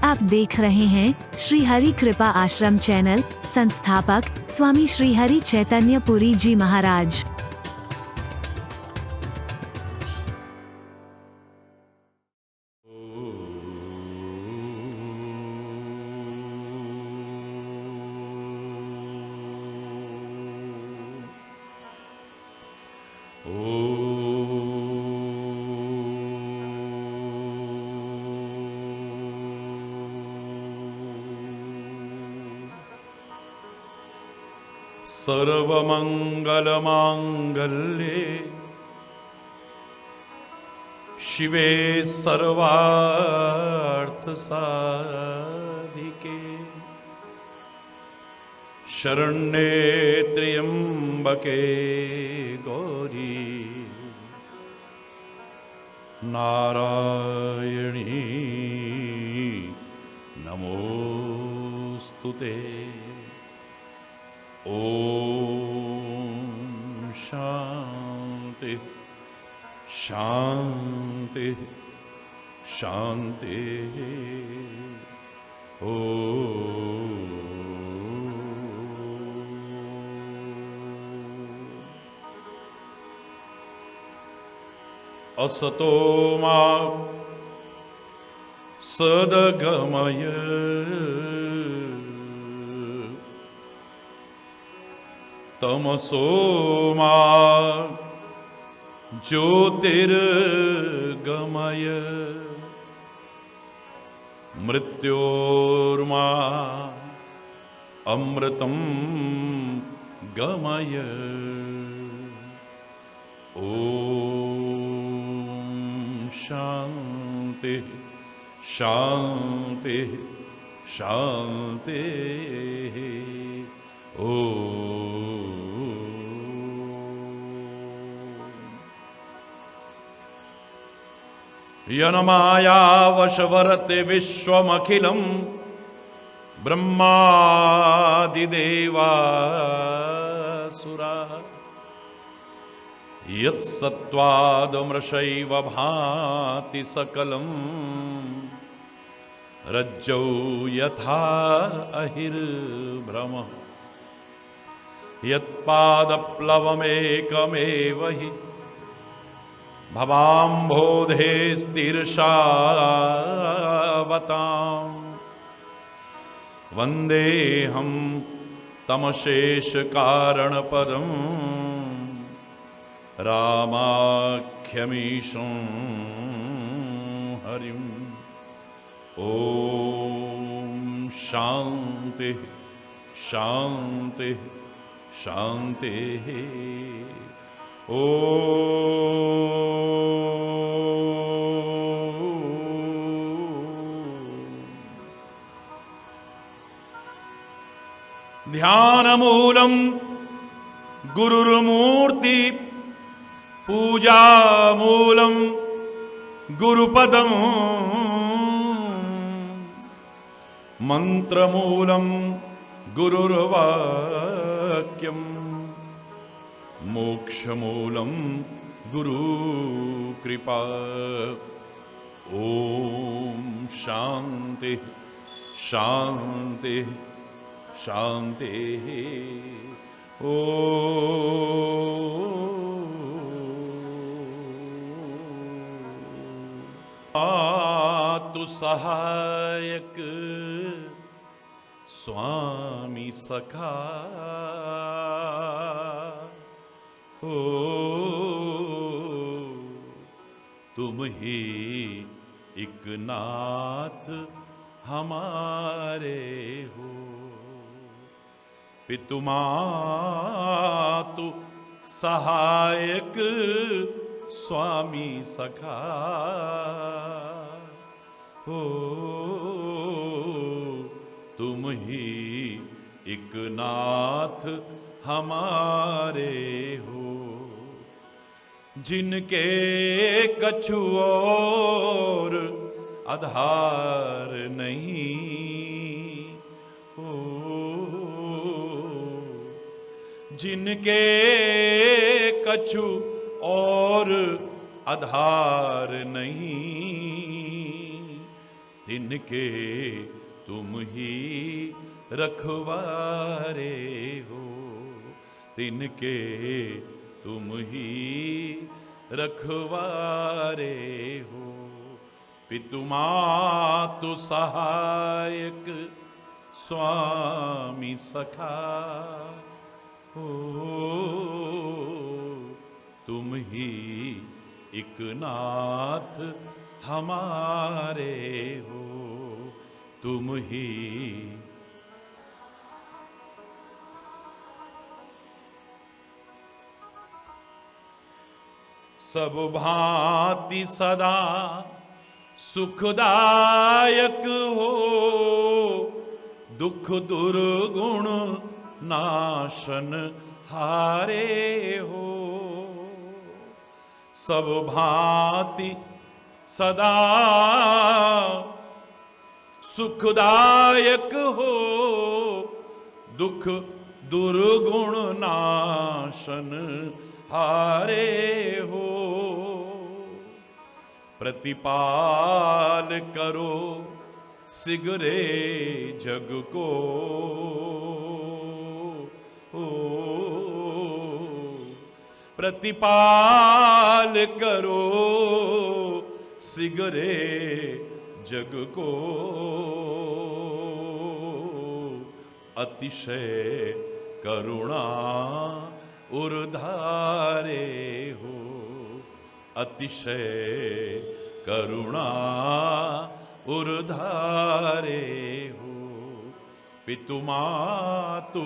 आप देख रहे हैं श्री हरि कृपा आश्रम चैनल। संस्थापक स्वामी श्री हरि चैतन्य पुरी जी महाराज। सर्वमंगलमांगल्ये शिवे सर्वार्थसाधिके शरण्ये त्र्यंबके गौरी नारायणी नमोस्तुते। ओम शांति शांति शांति। असतो मा सद्गमय तमसो मा ज्योतिर्गमय मृत्योर्मा अमृतं गमय। ओम शांति शांति शांति। यन्माया वशवरते विश्वमखिलं ब्रह्मादिदेवासुरा यत्सत्त्वादमृषैव भाति सकलं रज्जौ यथा अहिर्भ्रमः यत्पादप्लवमेकमेव हि भवाम्भोधेस्तीर्षावताम् वन्देऽहं तमशेषकारणपदं रामाख्यमीशं हरिम्। ओम शांति शांति शांति। ध्यानमूलं गुरुर्मूर्ति पूजामूलं गुरुपदं मंत्रमूलं गुरुर्वाक्यं मोक्षमूलं गुरुकृपा। ओम शांति शांति शांति। तु सहायक स्वामी सखा हो तुम ही एक नाथ हमारे हो। पितु मातु सहायक स्वामी सखा हो तुम ही एक नाथ हमारे हो। जिनके कछु और आधार नहीं हो, जिनके कछु और आधार नहीं तिनके तुम ही रखवारे हो, तिनके तुम ही रखवारे हो। पितु मातु सहायक स्वामी सखा हो, तुम ही एक नाथ हमारे हो, तुम ही। सब भांति सदा सुखदायक हो, दुख दुर्गुण नाशन हारे हो। सब भांति सदा सुखदायक हो, दुख दुर्गुण नाशन हारे हो। प्रतिपाल करो सिगरे जग को, प्रतिपाल करो सिगरे जग को। अतिशय करुणा उर्धारे हो, अतिशय करुणा उर्धारे हो। पितु मातु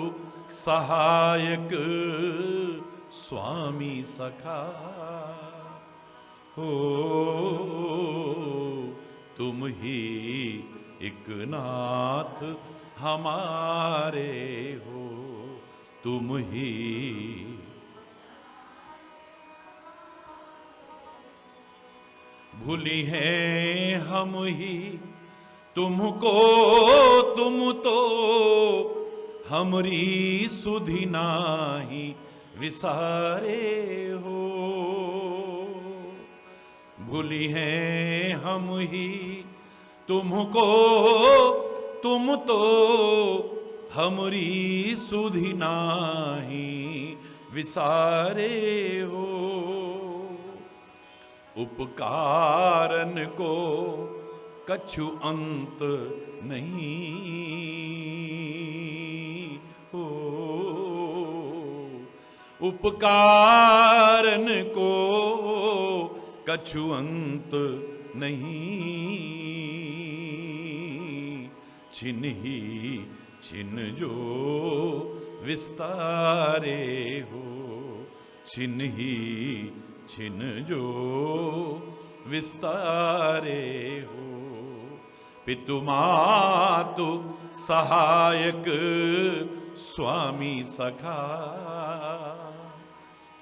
सहायक स्वामी सखा हो, तुम ही एक नाथ हमारे हो, तुम ही। भूली हैं हम ही तुमको, तुम तो हमरी सुधि नाही विसारे हो। भूली हैं हम ही तुमको, तुम तो हमरी सुधि नाही विसारे हो। उपकारन को कछु अंत नहीं हो, उपकारन को कछु अंत नहीं। छिन ही छिन जो विस्तारे हो, छिन ही छिन जो विस्तारे हो। पितु मातु सहायक स्वामी सखा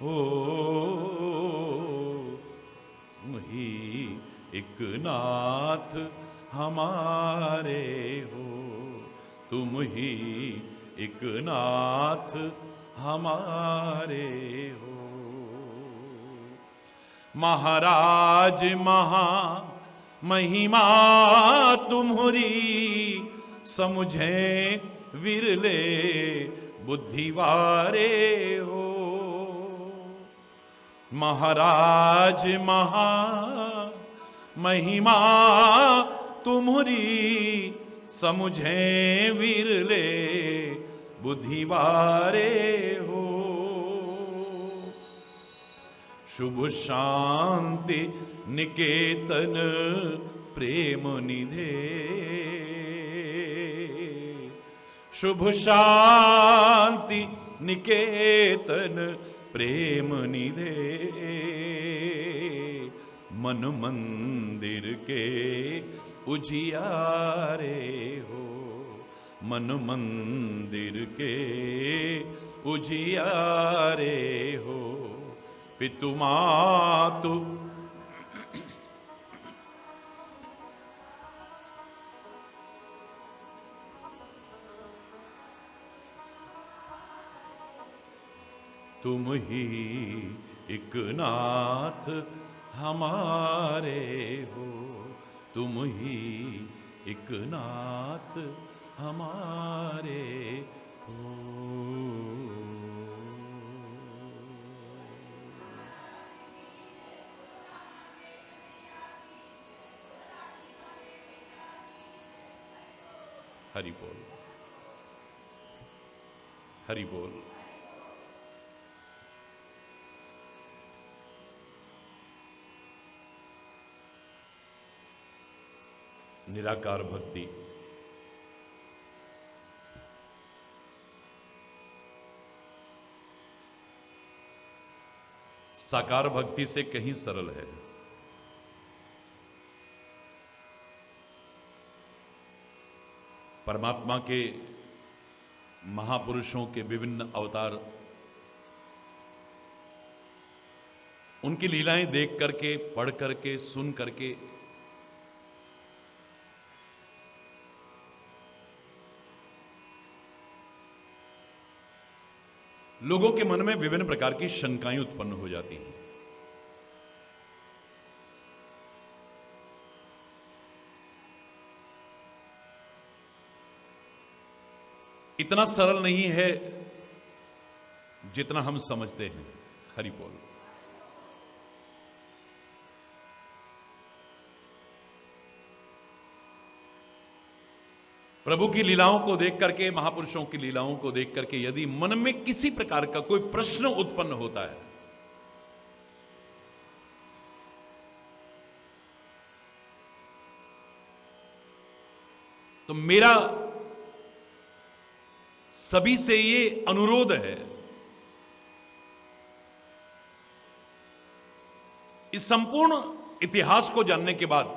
हो, तुम ही एक नाथ हमारे हो, तुम ही एक नाथ हमारे हो। महाराज महा महिमा तुम्हारी, समुझे विरले बुद्धिवारे हो। महाराज महा महिमा तुम्हारी, समुझे विरले बुद्धिवारे हो। शुभ शांति निकेतन प्रेम निधे, शुभ शांति निकेतन प्रेम निधे। मन मंदिर के उजियारे हो, मन मंदिर के उजियारे हो। पितु मातु तुम ही एक नाथ हमारे हो, तुम ही एक नाथ हमारे हो। हरि बोल, हरि बोल। निराकार भक्ति साकार भक्ति से कहीं सरल है। परमात्मा के महापुरुषों के विभिन्न अवतार, उनकी लीलाएं देख करके, पढ़ करके, सुन करके लोगों के मन में विभिन्न प्रकार की शंकाएं उत्पन्न हो जाती हैं। इतना सरल नहीं है जितना हम समझते हैं। हरि बोल। प्रभु की लीलाओं को देख करके, महापुरुषों की लीलाओं को देख करके यदि मन में किसी प्रकार का कोई प्रश्न उत्पन्न होता है तो मेरा सभी से ये अनुरोध है, इस संपूर्ण इतिहास को जानने के बाद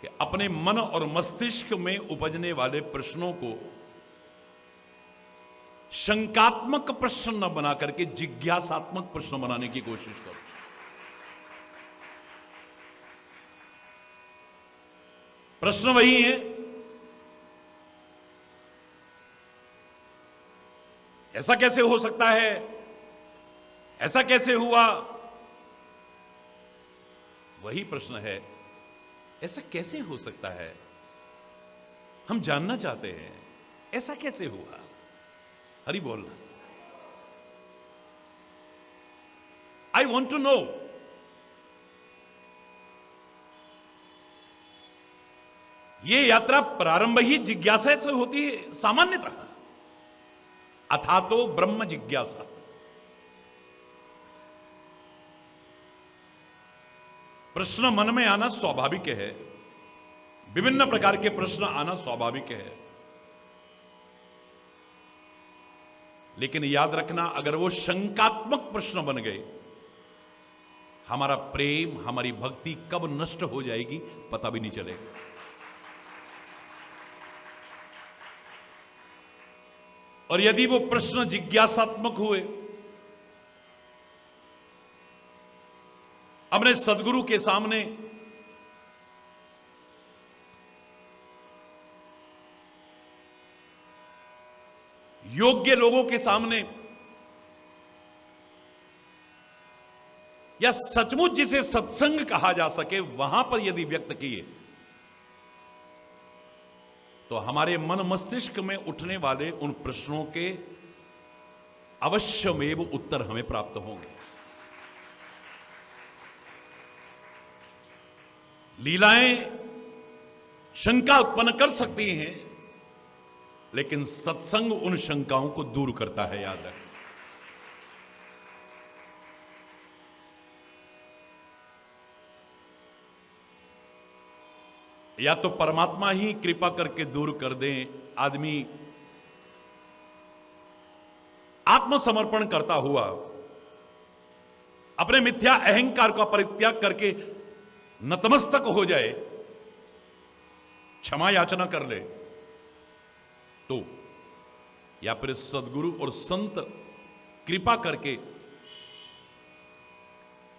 कि अपने मन और मस्तिष्क में उपजने वाले प्रश्नों को शंकात्मक प्रश्न न बना करके जिज्ञासात्मक प्रश्न बनाने की कोशिश करो। प्रश्न वही है, ऐसा कैसे हो सकता है, ऐसा कैसे हुआ। वही प्रश्न है, ऐसा कैसे हो सकता है। हम जानना चाहते हैं ऐसा कैसे हुआ। हरि बोल। I want to know. ये यात्रा प्रारंभ ही जिज्ञासा से होती है सामान्यतः। अथा तो ब्रह्म जिज्ञासा। प्रश्न मन में आना स्वाभाविक है, विभिन्न प्रकार के प्रश्न आना स्वाभाविक है, लेकिन याद रखना अगर वो शंकात्मक प्रश्न बन गए, हमारा प्रेम, हमारी भक्ति कब नष्ट हो जाएगी पता भी नहीं चलेगा। और यदि वो प्रश्न जिज्ञासात्मक हुए, अपने सदगुरु के सामने योग्य लोगों के सामने, या सचमुच जिसे सत्संग कहा जा सके वहां पर यदि व्यक्त किए, तो हमारे मन मस्तिष्क में उठने वाले उन प्रश्नों के अवश्यमेव उत्तर हमें प्राप्त होंगे। लीलाएं शंका उत्पन्न कर सकती हैं, लेकिन सत्संग उन शंकाओं को दूर करता है। याद रखें। या तो परमात्मा ही कृपा करके दूर कर दें, आदमी आत्मसमर्पण करता हुआ अपने मिथ्या अहंकार का परित्याग करके नतमस्तक हो जाए, क्षमा याचना कर ले, तो या फिर सदगुरु और संत कृपा करके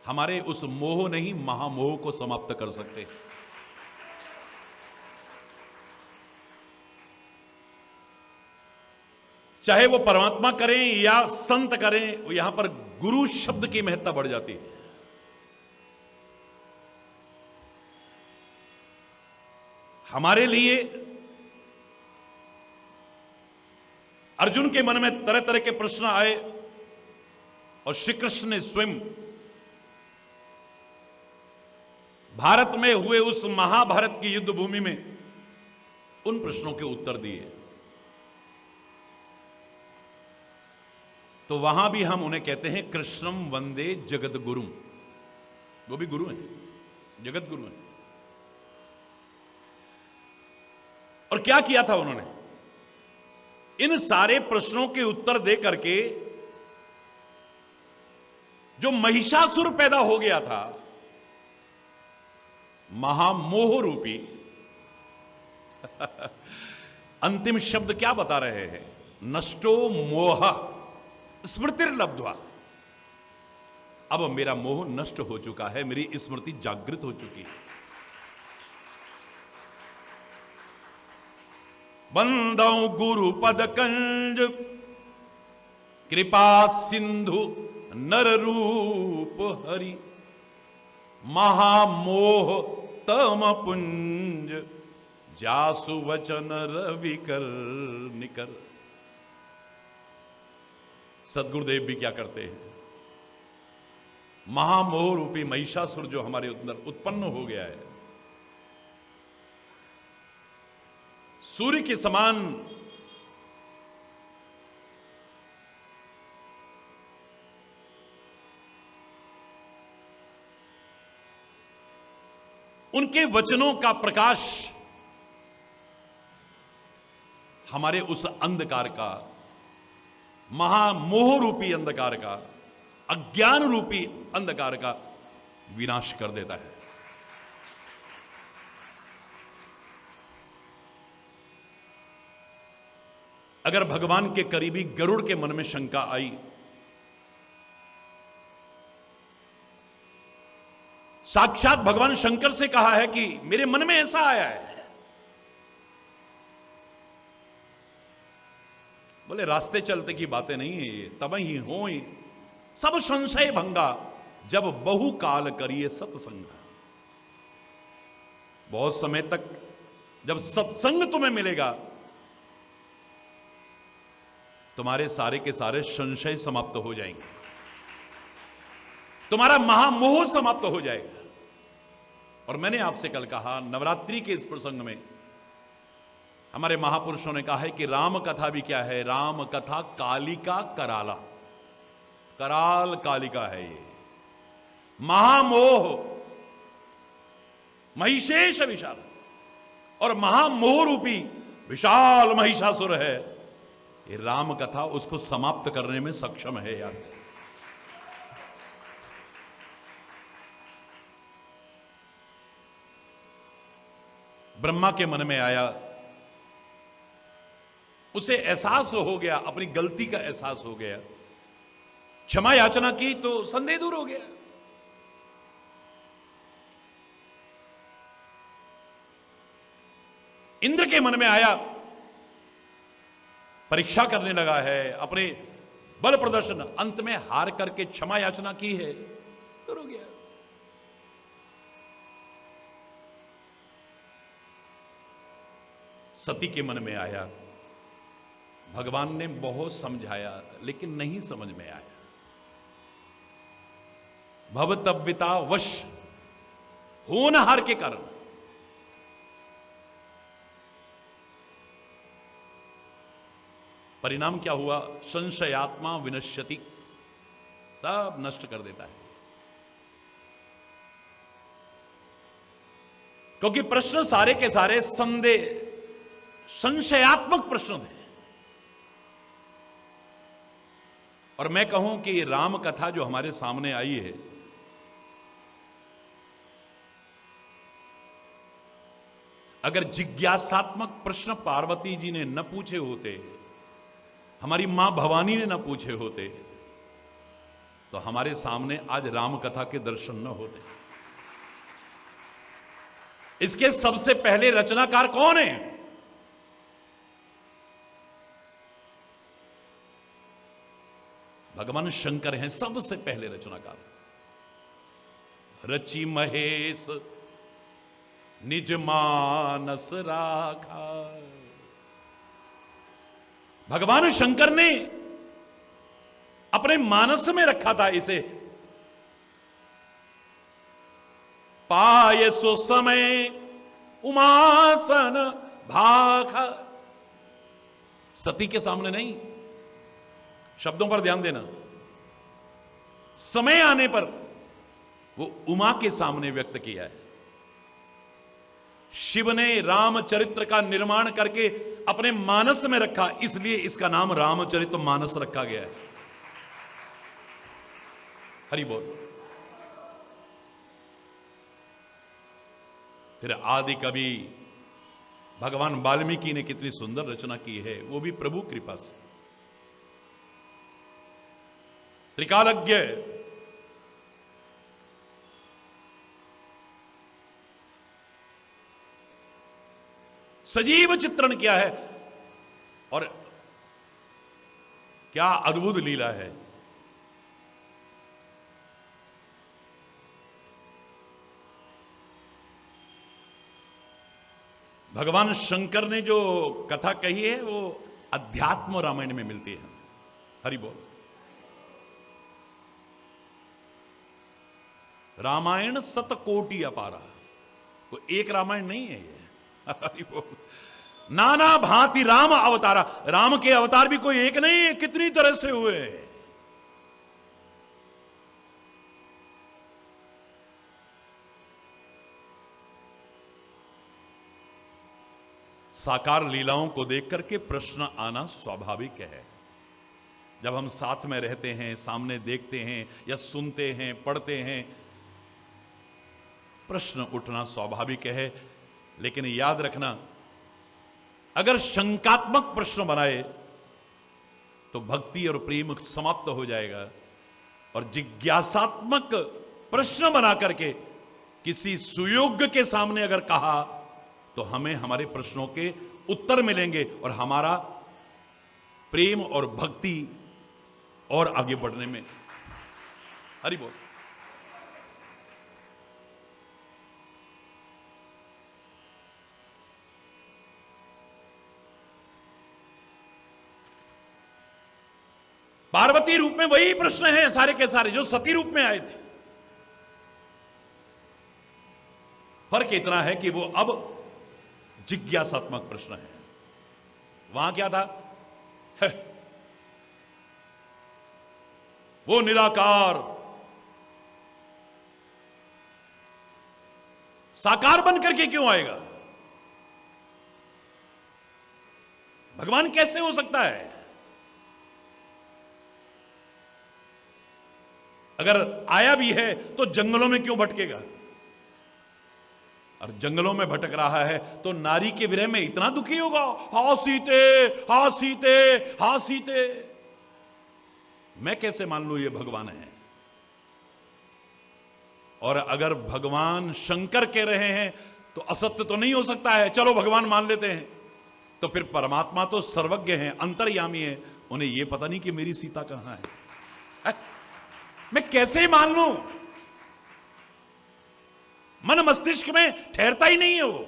हमारे उस मोह नहीं महामोह को समाप्त कर सकते। चाहे वो परमात्मा करें या संत करें, यहां पर गुरु शब्द की महत्ता बढ़ जाती है। हमारे लिए अर्जुन के मन में तरह तरह के प्रश्न आए और श्री कृष्ण ने स्वयं भारत में हुए उस महाभारत की युद्ध भूमि में उन प्रश्नों के उत्तर दिए। तो वहां भी हम उन्हें कहते हैं कृष्णम वंदे जगत गुरुम। वो भी गुरु हैं, जगत गुरु हैं। और क्या किया था उन्होंने? इन सारे प्रश्नों के उत्तर दे करके जो महिषासुर पैदा हो गया था, महामोह रूपी अंतिम शब्द क्या बता रहे हैं? नष्टो मोह स्मृतिर्लब्ध्वा। अब मेरा मोह नष्ट हो चुका है, मेरी स्मृति जागृत हो चुकी है। बंदौ गुरु पद कंज कृपा सिंधु नर रूप हरि महामोह तम पुंज जासु वचन रवि कर निकर। सदगुरुदेव भी क्या करते हैं? महामोह रूपी महिषासुर जो हमारे अंदर उत्पन्न हो गया है, सूर्य के समान उनके वचनों का प्रकाश हमारे उस अंधकार का, महामोह रूपी अंधकार का, अज्ञान रूपी अंधकार का विनाश कर देता है। अगर भगवान के करीबी गरुड़ के मन में शंका आई, साक्षात भगवान शंकर से कहा है कि मेरे मन में ऐसा आया है, बोले रास्ते चलते की बातें नहीं है ये, तब ही हो सब संशय भंगा जब बहु काल करिए सत्संग। बहुत समय तक जब सत्संग तुम्हें मिलेगा, तुम्हारे सारे के सारे संशय समाप्त हो जाएंगे, तुम्हारा महामोह समाप्त हो जाएगा। और मैंने आपसे कल कहा, नवरात्रि के इस प्रसंग में हमारे महापुरुषों ने कहा है कि राम कथा भी क्या है? राम कथा कालिका कराला, कराल कालिका है ये। महामोह महिषेश विशाल, और महामोह रूपी विशाल महिषासुर है ये राम कथा, उसको समाप्त करने में सक्षम है। याद ब्रह्मा के मन में आया, उसे एहसास हो गया, अपनी गलती का एहसास हो गया, क्षमा याचना की तो संदेह दूर हो गया। इंद्र के मन में आया, परीक्षा करने लगा है, अपने बल प्रदर्शन, अंत में हार करके क्षमा याचना की है, दूर हो गया। सती के मन में आया, भगवान ने बहुत समझाया लेकिन नहीं समझ में आया। भवतव्यता वश, होनहार के कारण परिणाम क्या हुआ? संशयात्मा विनश्यति, सब नष्ट कर देता है। क्योंकि प्रश्न सारे के सारे संशयात्मक प्रश्न थे। और मैं कहूं कि राम कथा जो हमारे सामने आई है, अगर जिज्ञासात्मक प्रश्न पार्वती जी ने न पूछे होते, हमारी मां भवानी ने न पूछे होते, तो हमारे सामने आज राम कथा के दर्शन न होते। इसके सबसे पहले रचनाकार कौन है? भगवान शंकर हैं सबसे पहले रचनाकार। रचि महेश निज मानस राखा। भगवान शंकर ने अपने मानस में रखा था इसे। पाए सो समय उमासन भाखा। सती के सामने नहीं, शब्दों पर ध्यान देना, समय आने पर वो उमा के सामने व्यक्त किया है। शिव ने रामचरित्र का निर्माण करके अपने मानस में रखा, इसलिए इसका नाम रामचरित मानस रखा गया है। हरि बोल। फिर आदि कवि भगवान वाल्मीकि ने कितनी सुंदर रचना की है, वो भी प्रभु कृपा से। त्रिकालज्ञ सजीव चित्रण किया है, और क्या अद्भुत लीला है। भगवान शंकर ने जो कथा कही है वो अध्यात्म रामायण में मिलती है। हरि बोल। रामायण सतकोटि अपारा, वो एक रामायण नहीं है ये। हरि बोल। नाना भांति राम अवतारा, राम के अवतार भी कोई एक नहीं है, कितनी तरह से हुए। साकार लीलाओं को देख करके प्रश्न आना स्वाभाविक है। जब हम साथ में रहते हैं, सामने देखते हैं या सुनते हैं, पढ़ते हैं, प्रश्न उठना स्वाभाविक है। लेकिन याद रखना, अगर शंकात्मक प्रश्न बनाए तो भक्ति और प्रेम समाप्त हो जाएगा, और जिज्ञासात्मक प्रश्न बना करके किसी सुयोग्य के सामने अगर कहा तो हमें हमारे प्रश्नों के उत्तर मिलेंगे, और हमारा प्रेम और भक्ति और आगे बढ़ने में। हरि बोल। पार्वती रूप में वही प्रश्न हैं सारे के सारे जो सती रूप में आए थे। फर्क इतना है कि वो अब जिज्ञासात्मक प्रश्न है। वहां क्या था? वो निराकार साकार बन करके क्यों आएगा? भगवान कैसे हो सकता है? अगर आया भी है तो जंगलों में क्यों भटकेगा? और जंगलों में भटक रहा है तो नारी के विरह में इतना दुखी होगा, हा सीते, हा सीते, हा सीते। मैं कैसे मान लूं ये भगवान है? और अगर भगवान शंकर कह रहे हैं तो असत्य तो नहीं हो सकता है, चलो भगवान मान लेते हैं। तो फिर परमात्मा तो सर्वज्ञ हैं, अंतर्यामी हैं, उन्हें यह पता नहीं कि मेरी सीता कहां है। मैं कैसे मान लूं? मन मस्तिष्क में ठहरता ही नहीं है वो।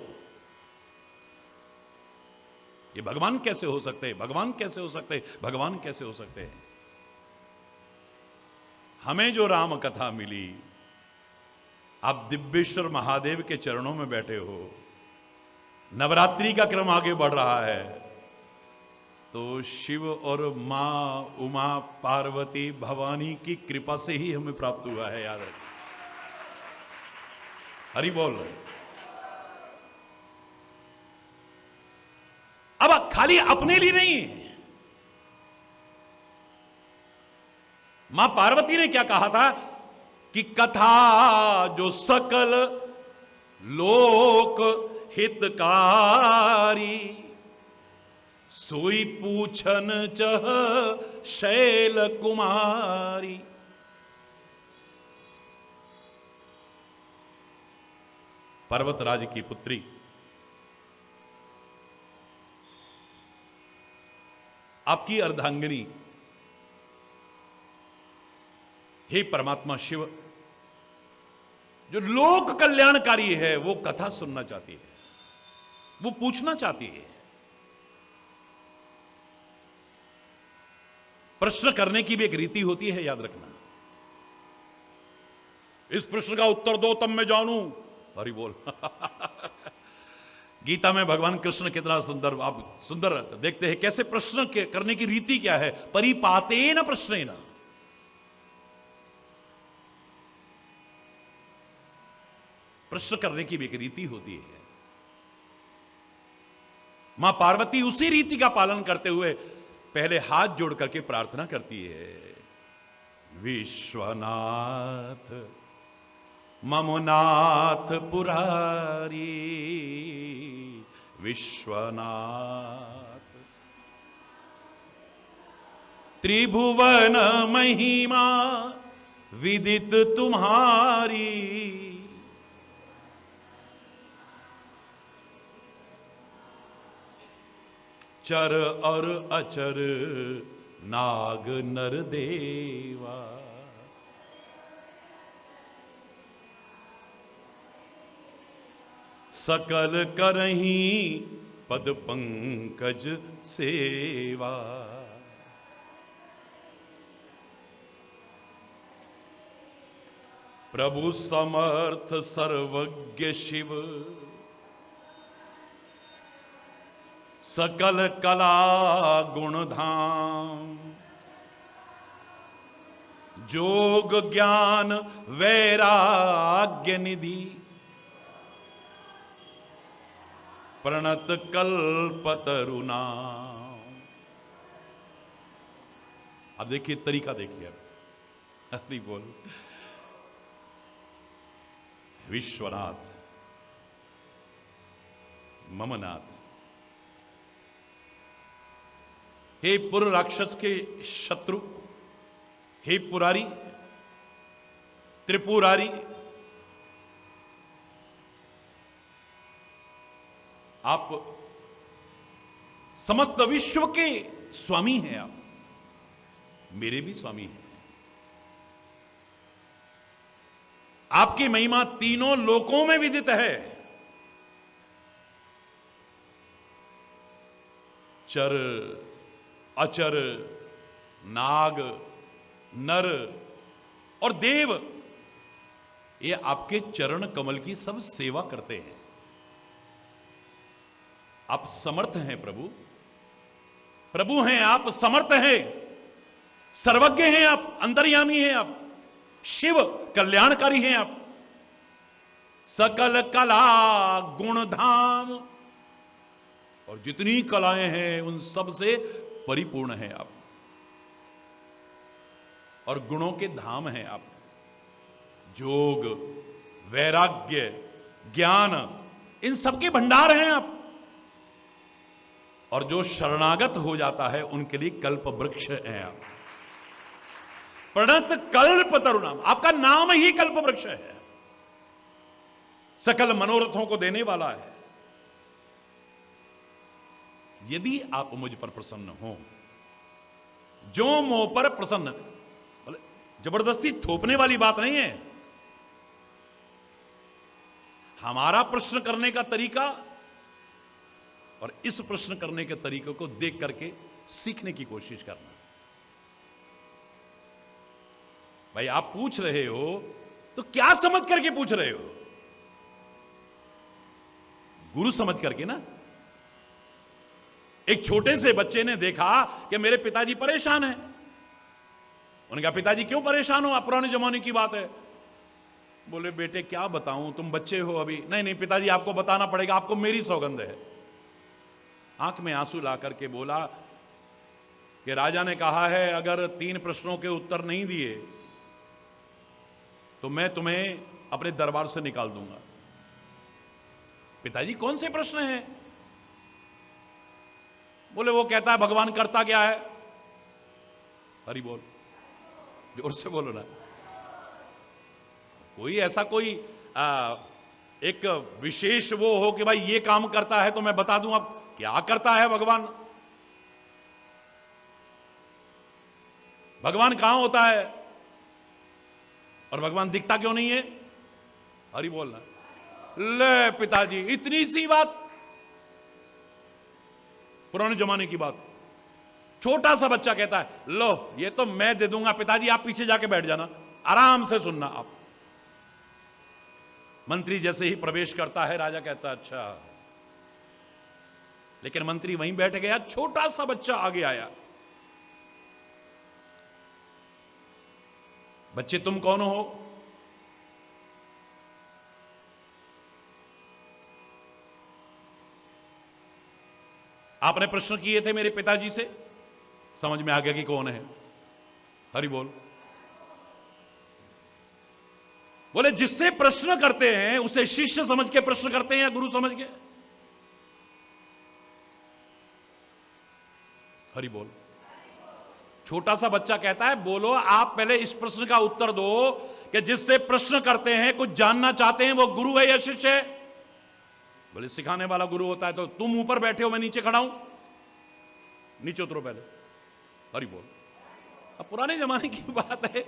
ये भगवान कैसे हो सकते हैं? भगवान कैसे हो सकते हैं? भगवान कैसे हो सकते हैं? हमें जो राम कथा मिली, आप दिव्येश्वर महादेव के चरणों में बैठे हो, नवरात्रि का क्रम आगे बढ़ रहा है, तो शिव और मां उमा पार्वती भवानी की कृपा से ही हमें प्राप्त हुआ है। याद रखिए। हरि बोल। अब खाली अपने लिए नहीं, मां पार्वती ने क्या कहा था कि कथा जो सकल लोक हितकारी, सोई पूछन चह शैल कुमारी। पर्वतराज की पुत्री आपकी अर्धांगिनी, हे परमात्मा शिव, जो लोक कल्याणकारी है वो कथा सुनना चाहती है, वो पूछना चाहती है। प्रश्न करने की भी एक रीति होती है, याद रखना। इस प्रश्न का उत्तर दो तब मैं जानूं, हरि बोल। गीता में भगवान कृष्ण कितना सुंदर, आप सुंदर देखते हैं कैसे प्रश्न करने की रीति क्या है। परिपातेन प्रश्नेन, प्रश्न करने की भी एक रीति होती है। मां पार्वती उसी रीति का पालन करते हुए पहले हाथ जोड़ करके प्रार्थना करती है, विश्वनाथ ममनाथ पुरारी, विश्वनाथ त्रिभुवन महिमा विदित तुम्हारी, चर और अचर नाग नर देवा, सकल करही पद पंकज सेवा। प्रभु समर्थ सर्वज्ञ शिव, सकल कला गुण धाम, जोग ज्ञान वैराग्य निधि, प्रणत कल्पतरुना। अब देखिए तरीका, देखिए अब हरि बोल। विश्वनाथ ममनाथ, हे पुर राक्षस के शत्रु, हे पुरारी त्रिपुरारी, आप समस्त विश्व के स्वामी हैं, आप मेरे भी स्वामी हैं। आपकी महिमा तीनों लोकों में विदित है। चर अचर नाग नर और देव, ये आपके चरण कमल की सब सेवा करते हैं। आप समर्थ हैं प्रभु, प्रभु हैं आप, समर्थ हैं, सर्वज्ञ हैं आप, अंतर्यामी हैं आप, शिव कल्याणकारी हैं आप, सकल कला गुण धाम, और जितनी कलाएं हैं उन सब से परिपूर्ण हैं आप, और गुणों के धाम हैं आप। जोग वैराग्य ज्ञान इन सबके भंडार हैं आप, और जो शरणागत हो जाता है उनके लिए कल्प वृक्ष हैं आप। प्रणत कल्प तरुणाम, आपका नाम ही कल्प वृक्ष है, सकल मनोरथों को देने वाला है। यदि आप मुझ पर प्रसन्न हो, जो मोह पर प्रसन्न, जबरदस्ती थोपने वाली बात नहीं है। हमारा प्रश्न करने का तरीका और इस प्रश्न करने के तरीके को देख करके सीखने की कोशिश करना। भाई आप पूछ रहे हो तो क्या समझ करके पूछ रहे हो? गुरु समझ करके ना। एक छोटे से बच्चे ने देखा कि मेरे पिताजी परेशान हैं। उन्होंने कहा पिताजी क्यों परेशान हो? आप पुराने जमाने की बात है। बोले बेटे क्या बताऊं, तुम बच्चे हो अभी। नहीं नहीं पिताजी आपको बताना पड़ेगा, आपको मेरी सौगंध है। आंख में आंसू ला करके बोला कि राजा ने कहा है अगर 3 प्रश्नों के उत्तर नहीं दिए तो मैं तुम्हें अपने दरबार से निकाल दूंगा। पिताजी कौन से प्रश्न हैं? बोले वो कहता है भगवान करता क्या है। हरि बोल, जोर से बोलो ना। कोई ऐसा कोई एक विशेष वो हो कि भाई ये काम करता है तो मैं बता दूं अब क्या करता है भगवान। भगवान कहां होता है और भगवान दिखता क्यों नहीं है? हरि बोलना। ले पिताजी, इतनी सी बात, पुराने जमाने की बात। छोटा सा बच्चा कहता है, लो ये तो मैं दे दूंगा पिताजी, आप पीछे जाके बैठ जाना, आराम से सुनना आप। मंत्री जैसे ही प्रवेश करता है, राजा कहता है अच्छा, लेकिन मंत्री वहीं बैठ गया, छोटा सा बच्चा आगे आया। बच्चे तुम कौन हो? आपने प्रश्न किए थे मेरे पिताजी से, समझ में आ गया कि कौन है। हरि बोल। बोले जिससे प्रश्न करते हैं उसे शिष्य समझ के प्रश्न करते हैं या गुरु समझ के? हरि बोल। छोटा सा बच्चा कहता है, बोलो आप पहले इस प्रश्न का उत्तर दो कि जिससे प्रश्न करते हैं, कुछ जानना चाहते हैं, वो गुरु है या शिष्य है? बोले सिखाने वाला गुरु होता है, तो तुम ऊपर बैठे हो, मैं नीचे खड़ा हूं, नीचे उतरो पहले। हरि बोल। अब पुराने जमाने की बात है,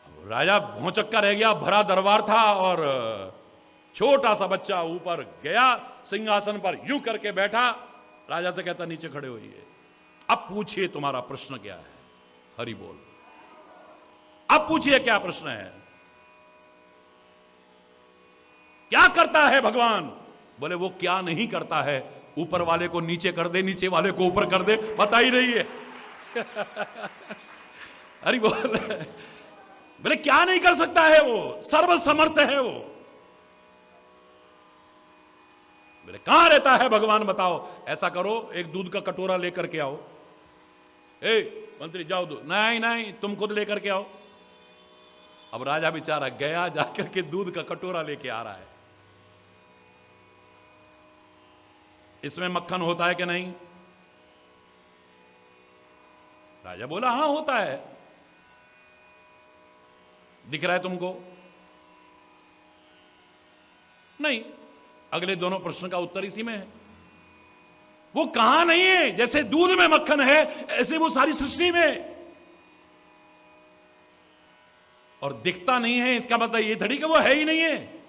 अब राजा भौचक्का रह गया, भरा दरबार था, और छोटा सा बच्चा ऊपर गया सिंहासन पर, यूं करके बैठा, राजा से कहता नीचे खड़े होइए, अब पूछिए तुम्हारा प्रश्न क्या है। हरि बोल। अब पूछिए क्या प्रश्न है, क्या करता है भगवान? बोले वो क्या नहीं करता है, ऊपर वाले को नीचे कर दे, नीचे वाले को ऊपर कर दे, बता ही रही है। अरे बोले क्या नहीं कर सकता है, वो सर्वसमर्थ है वो। बोले कहां रहता है भगवान, बताओ। ऐसा करो, एक दूध का कटोरा लेकर के आओ। मंत्री जाओ, दूध नहीं नहीं, तुम खुद लेकर के आओ। अब राजा बेचारा गया, जाकर के दूध का कटोरा लेके आ रहा है। इसमें मक्खन होता है कि नहीं? राजा बोला हां होता है। दिख रहा है तुमको? नहीं। अगले दोनों प्रश्न का उत्तर इसी में है। वो कहां नहीं है, जैसे दूध में मक्खन है ऐसे वो सारी सृष्टि में, और दिखता नहीं है, इसका मतलब ये थोड़ी कि वो है ही नहीं है।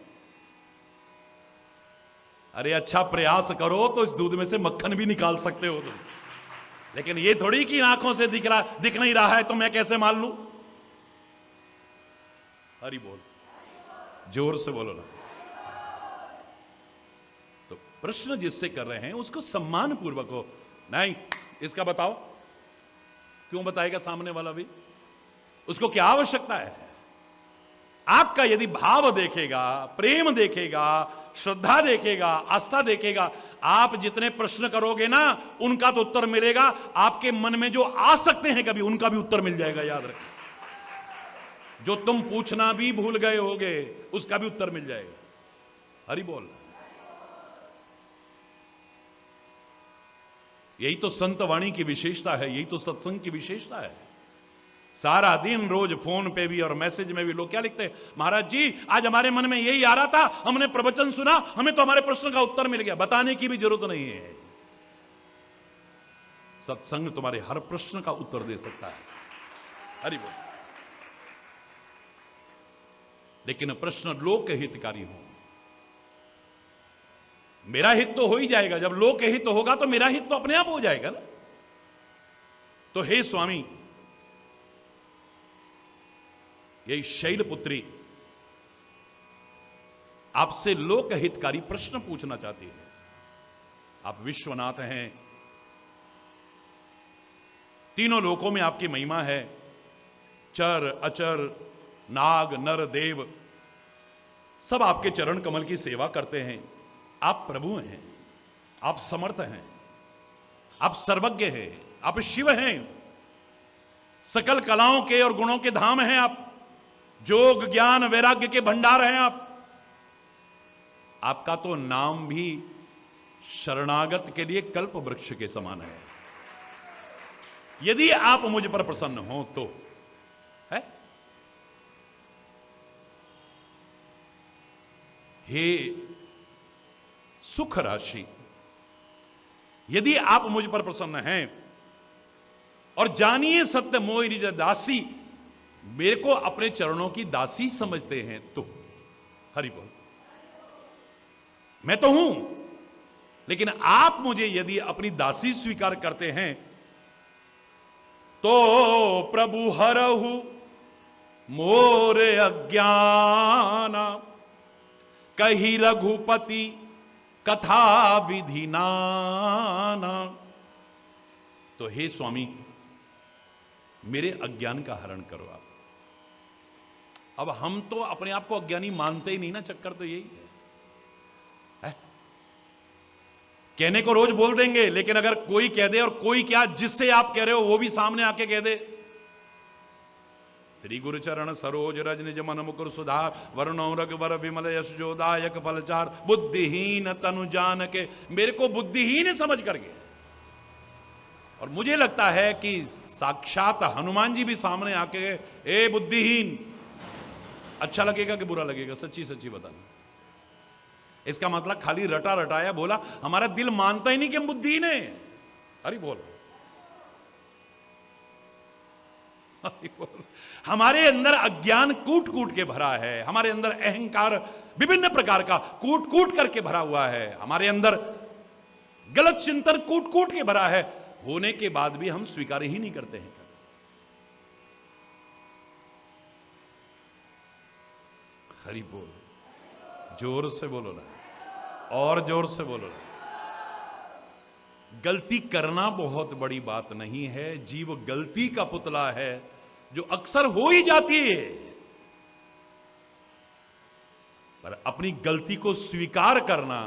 अरे अच्छा प्रयास करो तो इस दूध में से मक्खन भी निकाल सकते हो तुम, लेकिन ये थोड़ी कि आंखों से दिख नहीं रहा है तो मैं कैसे मान लूं। हरि बोल, जोर से बोलो ना। तो प्रश्न जिससे कर रहे हैं उसको सम्मान पूर्वक हो। नहीं इसका बताओ, क्यों बताएगा सामने वाला भी? उसको क्या आवश्यकता है? आपका यदि भाव देखेगा, प्रेम देखेगा, श्रद्धा देखेगा, आस्था देखेगा, आप जितने प्रश्न करोगे ना उनका तो उत्तर मिलेगा। आपके मन में जो आ सकते हैं कभी, उनका भी उत्तर मिल जाएगा। याद रखें, जो तुम पूछना भी भूल गए होगे उसका भी उत्तर मिल जाएगा। हरि बोल। यही तो संत वाणी की विशेषता है, यही तो सत्संग की विशेषता है। सारा दिन रोज फोन पे भी और मैसेज में भी लोग क्या लिखते हैं, महाराज जी आज हमारे मन में यही आ रहा था, हमने प्रवचन सुना, हमें तो हमारे प्रश्न का उत्तर मिल गया। बताने की भी जरूरत नहीं है, सत्संग तुम्हारे हर प्रश्न का उत्तर दे सकता है। हरि बोल। लेकिन प्रश्न लोक हितकारी हो। मेरा हित तो हो ही जाएगा, जब लोक हित होगा तो मेरा हित तो अपने आप हो जाएगा ना। तो हे स्वामी, यही शैलपुत्री आपसे लोक हितकारी प्रश्न पूछना चाहती है। आप विश्वनाथ हैं, तीनों लोकों में आपकी महिमा है। चर अचर, नाग नर देव सब आपके चरण कमल की सेवा करते हैं। आप प्रभु हैं, आप समर्थ हैं, आप सर्वज्ञ हैं, आप शिव हैं, सकल कलाओं के और गुणों के धाम हैं आप, जोग ज्ञान वैराग्य के भंडार हैं आप। आपका तो नाम भी शरणागत के लिए कल्प वृक्ष के समान है। यदि आप मुझ पर प्रसन्न हो तो है। हे सुख राशि, यदि आप मुझ पर प्रसन्न हैं और जानिए सत्य मोहि निज दासी, मेरे को अपने चरणों की दासी समझते हैं तो हरि बोल, मैं तो हूं, लेकिन आप मुझे यदि अपनी दासी स्वीकार करते हैं तो प्रभु हरहु मोर अज्ञान, कही रघुपति कथा विधि नाना। तो हे स्वामी, मेरे अज्ञान का हरण करो आप। अब हम तो अपने आप को अज्ञानी मानते ही नहीं ना, चक्कर तो यही है। कहने को रोज बोल देंगे, लेकिन अगर कोई कह दे, और कोई क्या, जिससे आप कह रहे हो वो भी सामने आके कह दे, श्री गुरु चरण सरोज रज निज मन मुकुर सुधार, वरुणो रघुवर विमल यश जोदायक फलचार, बुद्धिहीन तनु जान के, मेरे को बुद्धिहीन समझ करके। और मुझे लगता है कि साक्षात हनुमान जी भी सामने आके, ए बुद्धिहीन, अच्छा लगेगा कि बुरा लगेगा? सच्ची सच्ची बताना। इसका मतलब खाली रटा रटाया बोला, हमारा दिल मानता ही नहीं कि हम बुद्धिहीन है। अरे बोल, अरे बोल। हमारे अंदर अज्ञान कूट कूट के भरा है, हमारे अंदर अहंकार विभिन्न प्रकार का कूट कूट करके भरा हुआ है, हमारे अंदर गलत चिंतन कूट कूट के भरा है, होने के बाद भी हम स्वीकार ही नहीं करते हैं। हरि बोल, जोर से बोलो ना, और जोर से बोलो ना। गलती करना बहुत बड़ी बात नहीं है, जीव गलती का पुतला है जो अक्सर हो ही जाती है, पर अपनी गलती को स्वीकार करना,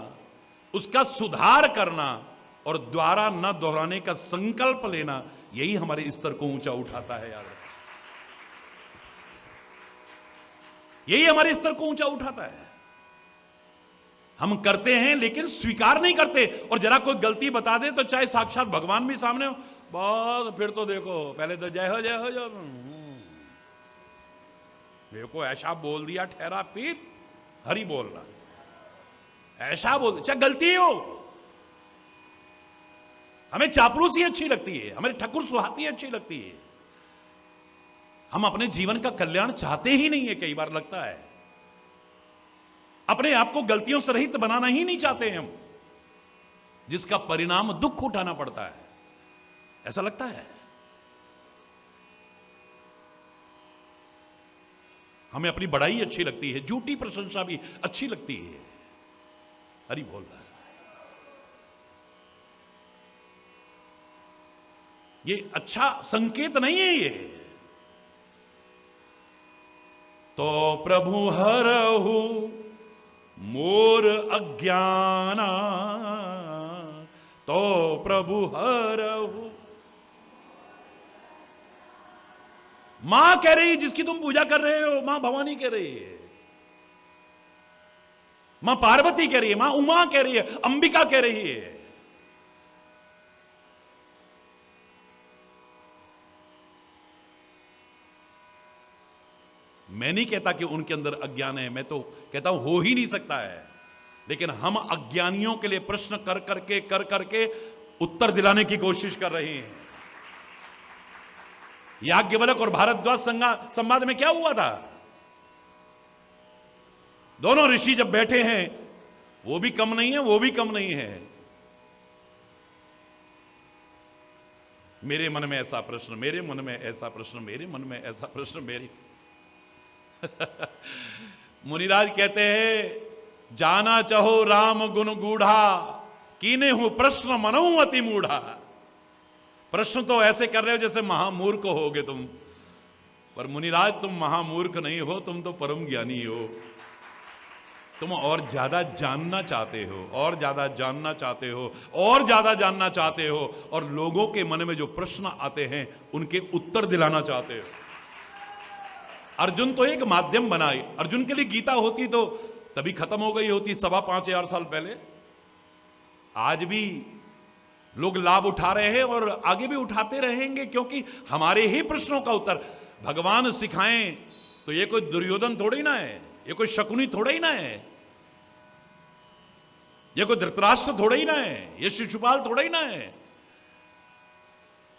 उसका सुधार करना और द्वारा न दोहराने का संकल्प लेना, यही हमारे स्तर को ऊंचा उठाता है यार। यही हमारे स्तर को ऊंचा उठाता है। हम करते हैं लेकिन स्वीकार नहीं करते, और जरा कोई गलती बता दे तो चाहे साक्षात भगवान भी सामने हो, बस फिर तो देखो, पहले तो जय हो जय हो जय, मेरे को ऐसा बोल दिया ठहरा, फिर हरि बोलना, ऐसा बोल, चाहे गलती हो। हमें चापलूसी अच्छी लगती है, हमें ठकुर सुहाती अच्छी लगती है, हम अपने जीवन का कल्याण चाहते ही नहीं है। कई बार लगता है अपने आप को गलतियों से रहित बनाना ही नहीं चाहते हैं हम, जिसका परिणाम दुख उठाना पड़ता है, ऐसा लगता है। हमें अपनी बड़ाई अच्छी लगती है, झूठी प्रशंसा भी अच्छी लगती है। हरि बोल रहा है। ये अच्छा संकेत नहीं है ये। तो प्रभु हरहु मोर अज्ञाना, तो प्रभु हरहु। मां कह रही, जिसकी तुम पूजा कर रहे हो, मां भवानी कह रही है, मां पार्वती कह रही है, मां उमा कह रही है, अंबिका कह रही है। मैं नहीं कहता कि उनके अंदर अज्ञान है, मैं तो कहता हूं हो ही नहीं सकता है, लेकिन हम अज्ञानियों के लिए प्रश्न कर करके उत्तर दिलाने की कोशिश कर रहे हैं। याज्ञवल्क्य और भारद्वाज संवाद में क्या हुआ था? दोनों ऋषि जब बैठे हैं, वो भी कम नहीं है, वो भी कम नहीं है। मेरे मन में ऐसा प्रश्न, मेरे मन में ऐसा प्रश्न, मेरे मन में ऐसा प्रश्न, मेरी मुनिराज कहते हैं, जाना चाहो राम गुण गूढ़ा, कीने हूं प्रश्न मनऊ अति मूढ़ा। प्रश्न तो ऐसे कर रहे हो जैसे महामूर्ख होगे तुम, पर मुनिराज तुम महामूर्ख नहीं हो, तुम तो परम ज्ञानी हो। तुम और ज्यादा जानना चाहते हो, और ज्यादा जानना चाहते हो, और ज्यादा जानना चाहते हो, और लोगों के मन में जो प्रश्न आते हैं उनके उत्तर दिलाना चाहते हो। अर्जुन तो एक माध्यम बनाए, अर्जुन के लिए गीता होती तो तभी खत्म हो गई होती 5,500 साल पहले। आज भी लोग लाभ उठा रहे हैं और आगे भी उठाते रहेंगे, क्योंकि हमारे ही प्रश्नों का उत्तर भगवान सिखाएं तो ये कोई दुर्योधन थोड़ा ही ना है, ये कोई शकुनी थोड़ा ही ना है, ये कोई धृतराष्ट्र थोड़ा ही ना है, ये शिशुपाल थोड़ा ही ना है।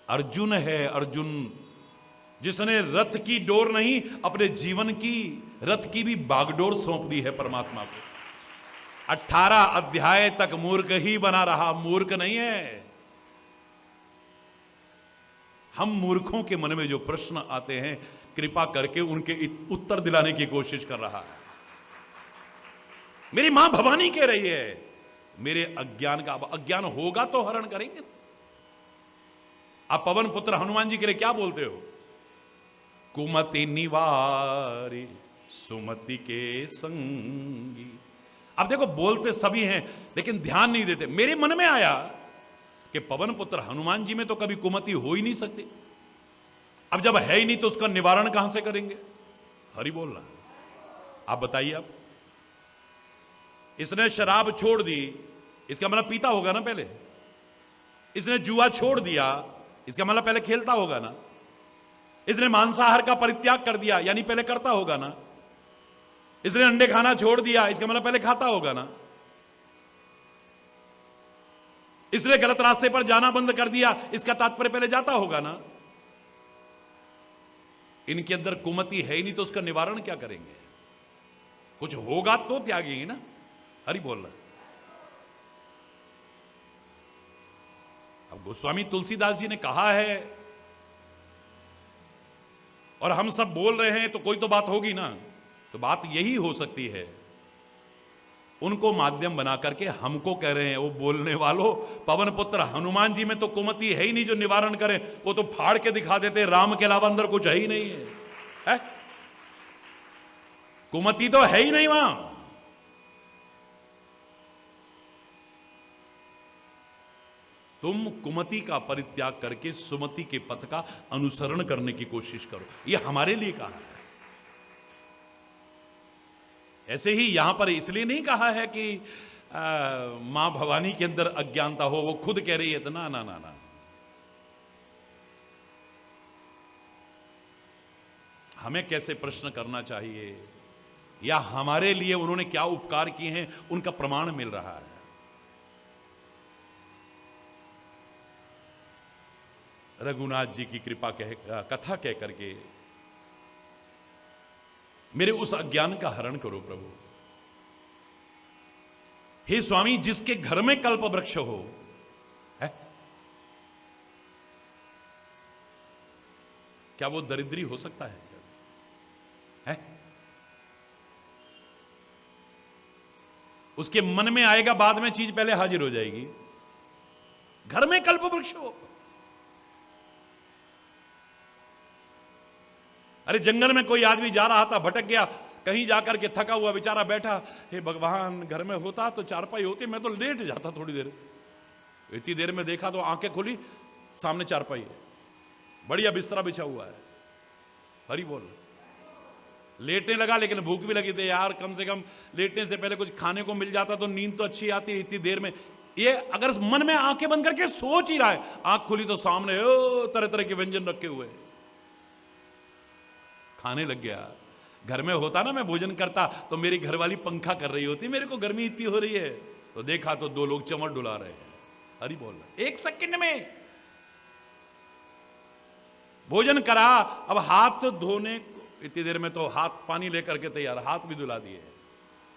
अर्जुन है, अर्जुन जिसने रथ की डोर नहीं, अपने जीवन की रथ की भी बागडोर सौंप दी है परमात्मा को। 18 अध्याय तक मूर्ख ही बना रहा, मूर्ख नहीं है। हम मूर्खों के मन में जो प्रश्न आते हैं, कृपा करके उनके उत्तर दिलाने की कोशिश कर रहा है। मेरी मां भवानी कह रही है, मेरे अज्ञान का, अब अज्ञान होगा तो हरण करेंगे। आप पवन पुत्र हनुमान जी के लिए क्या बोलते हो? कुमति निवारी सुमति के संगी। अब देखो, बोलते सभी हैं लेकिन ध्यान नहीं देते। मेरे मन में आया कि पवन पुत्र हनुमान जी में तो कभी कुमति हो ही नहीं सकती। अब जब है ही नहीं तो उसका निवारण कहां से करेंगे? हरि बोल रहा। आप बताइए। अब इसने शराब छोड़ दी, इसका मतलब पीता होगा ना पहले। इसने जुआ छोड़ दिया, इसका मतलब पहले खेलता होगा ना। इसने मांसाहार का परित्याग कर दिया, यानी पहले करता होगा ना। इसने अंडे खाना छोड़ दिया, इसका मतलब पहले खाता होगा ना। इसने गलत रास्ते पर जाना बंद कर दिया, इसका तात्पर्य पहले जाता होगा ना। इनके अंदर कुमति है ही नहीं तो उसका निवारण क्या करेंगे? कुछ होगा तो त्यागेंगे ना। हरि बोल रहा। अब गोस्वामी तुलसीदास जी ने कहा है और हम सब बोल रहे हैं, तो कोई तो बात होगी ना। तो बात यही हो सकती है, उनको माध्यम बना करके हमको कह रहे हैं, वो बोलने वालों, पवन पुत्र हनुमान जी में तो कुमति है ही नहीं जो निवारण करें। वो तो फाड़ के दिखा देते, राम के अलावा अंदर कुछ है ही नहीं है, कुमति तो है ही नहीं वहां। तुम कुमति का परित्याग करके सुमति के पथ का अनुसरण करने की कोशिश करो, ये हमारे लिए कहा है। ऐसे ही यहां पर इसलिए नहीं कहा है कि मां भवानी के अंदर अज्ञानता हो, वो खुद कह रही है तो ना ना ना ना। हमें कैसे प्रश्न करना चाहिए या हमारे लिए उन्होंने क्या उपकार किए हैं, उनका प्रमाण मिल रहा है। रघुनाथ जी की कृपा कथा कह करके मेरे उस अज्ञान का हरण करो प्रभु। हे स्वामी, जिसके घर में कल्प वृक्ष हो, है? क्या वो दरिद्री हो सकता है? उसके मन में आएगा, बाद में चीज पहले हाजिर हो जाएगी। घर में कल्प वृक्ष हो। अरे जंगल में कोई आदमी जा रहा था, भटक गया, कहीं जाकर के थका हुआ बेचारा बैठा, हे भगवान, घर में होता तो चारपाई होती, मैं तो लेट जाता थोड़ी देर। इतनी देर में देखा तो आंखें खोली, सामने चारपाई है, बढ़िया बिस्तरा बिछा हुआ है। हरि बोल। लेटने लगा, लेकिन भूख भी लगी थी यार, कम से कम लेटने से पहले कुछ खाने को मिल जाता तो नींद तो अच्छी आती है इतनी देर में। ये अगर मन में आंखें बंद करके सोच ही रहा है, आंख खुली तो सामने तरह तरह के व्यंजन रखे हुए, खाने लग गया। घर में होता ना, मैं भोजन करता तो मेरी घरवाली पंखा कर रही होती, मेरे को गर्मी इतनी हो रही है, तो देखा तो दो लोग चमड़ डुला रहे हैं। हरि बोल। एक सेकंड में भोजन करा, अब हाथ धोने, इतनी देर में तो हाथ पानी लेकर के तैयार, हाथ भी धुला दिए।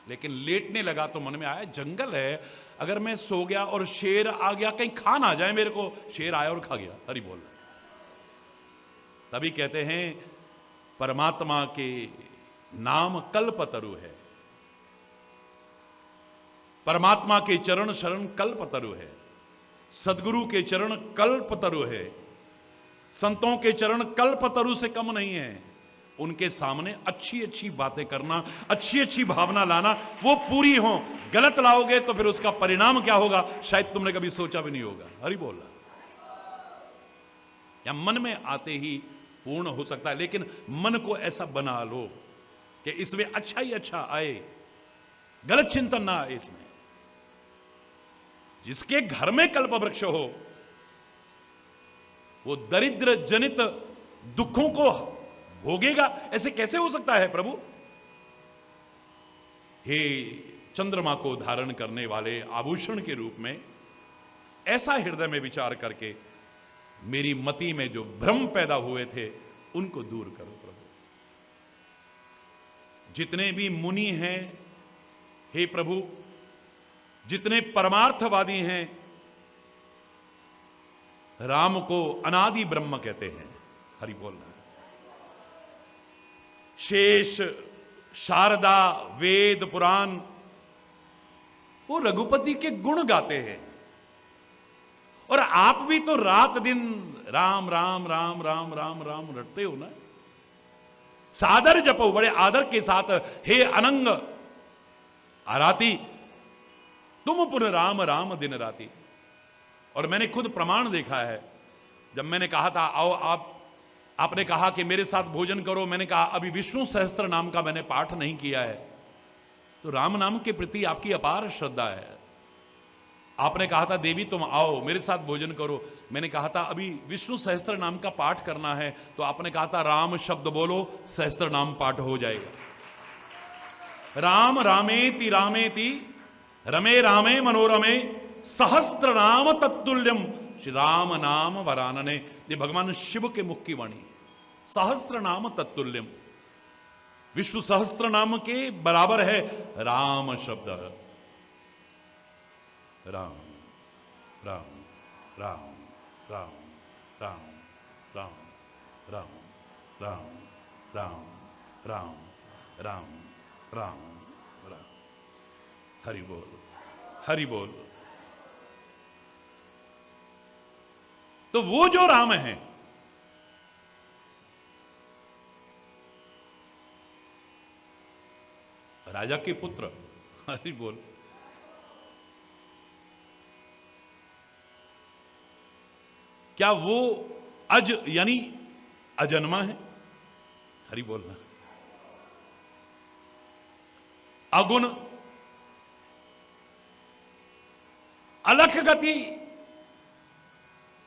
लेकिन लेटने लगा तो मन में आया, जंगल है, अगर मैं सो गया और शेर आ गया, कहीं खा ना जाए मेरे को। शेर आया और खा गया। हरि बोल। तभी कहते हैं परमात्मा के नाम कल्पतरु है, परमात्मा के चरण शरण कल्पतरु है, सदगुरु के चरण कल्पतरु है, संतों के चरण कल्पतरु से कम नहीं है। उनके सामने अच्छी अच्छी बातें करना, अच्छी अच्छी भावना लाना, वो पूरी हो। गलत लाओगे तो फिर उसका परिणाम क्या होगा, शायद तुमने कभी सोचा भी नहीं होगा। हरि बोल। या मन में आते ही पूर्ण हो सकता है, लेकिन मन को ऐसा बना लो कि इसमें अच्छा ही अच्छा आए, गलत चिंतन ना आए इसमें। जिसके घर में कल्प वृक्ष हो, वो दरिद्र जनित दुखों को भोगेगा। ऐसे कैसे हो सकता है प्रभु? हे चंद्रमा को धारण करने वाले आभूषण के रूप में ऐसा हृदय में विचार करके मेरी मति में जो भ्रम पैदा हुए थे उनको दूर करो प्रभु। जितने भी मुनि हैं हे प्रभु, जितने परमार्थवादी हैं, राम को अनादि ब्रह्म कहते हैं। हरि बोलना। शेष, शारदा, वेद, पुराण, वो रघुपति के गुण गाते हैं। और आप भी तो रात दिन राम राम राम राम राम राम रटते हो ना। सादर जपो, बड़े आदर के साथ, हे अनंग आराती तुम पुन राम राम दिन राती। और मैंने खुद प्रमाण देखा है। जब मैंने कहा था आओ आपने कहा कि मेरे साथ भोजन करो, मैंने कहा अभी विष्णु सहस्त्र नाम का मैंने पाठ नहीं किया है। तो राम नाम के प्रति आपकी अपार श्रद्धा है। आपने कहा था देवी तुम आओ मेरे साथ भोजन करो, मैंने कहा था अभी विष्णु सहस्त्र नाम का पाठ करना है। तो आपने कहा था राम शब्द बोलो, सहस्त्र नाम पाठ हो जाएगा। राम रामेति रामेति रमे रामे मनोरमे सहस्त्र नाम तत्तुल्यम श्री राम नाम वरानने। ये भगवान शिव के मुख की वाणी है। सहस्त्र नाम तत्तुल्यम, विष्णु सहस्त्र नाम के बराबर है राम शब्द। राम राम राम राम राम राम राम राम राम राम राम राम राम। हरि बोल, हरि बोल। तो वो जो राम है, राजा के पुत्र, हरि बोल, क्या वो अज यानी अजन्मा है? हरि बोलना। अगुण, अलख गति,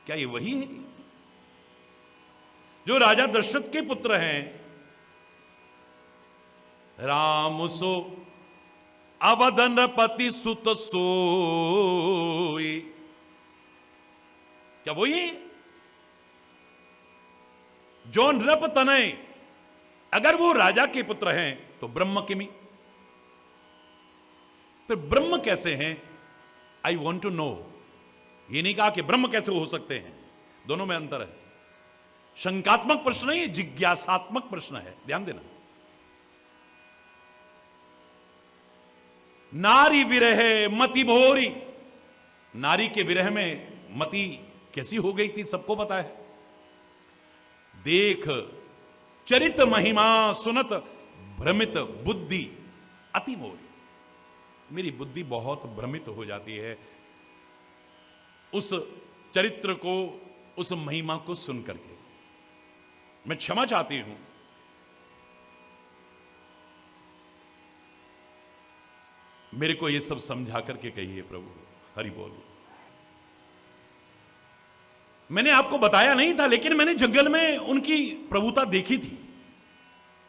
क्या ये वही है जो राजा दशरथ के पुत्र हैं? राम सो अवधन पति सुत सोई, क्या वही है जो नृप तनय? अगर वो राजा के पुत्र हैं तो ब्रह्म किमी, फिर ब्रह्म कैसे हैं? I want to know. ये नहीं कहा कि ब्रह्म कैसे हो सकते हैं, दोनों में अंतर है। शंकात्मक प्रश्न है, ये जिज्ञासात्मक प्रश्न है, ध्यान देना। नारी विरह मति भोरी, नारी के विरह में मति कैसी हो गई थी सबको पता है। देख चरित महिमा सुनत भ्रमित बुद्धि अति मोरी, मेरी बुद्धि बहुत भ्रमित हो जाती है उस चरित्र को, उस महिमा को सुन करके। मैं क्षमा चाहती हूं, मेरे को ये सब समझा करके कहिए प्रभु। हरि बोल। मैंने आपको बताया नहीं था, लेकिन मैंने जंगल में उनकी प्रभुता देखी थी।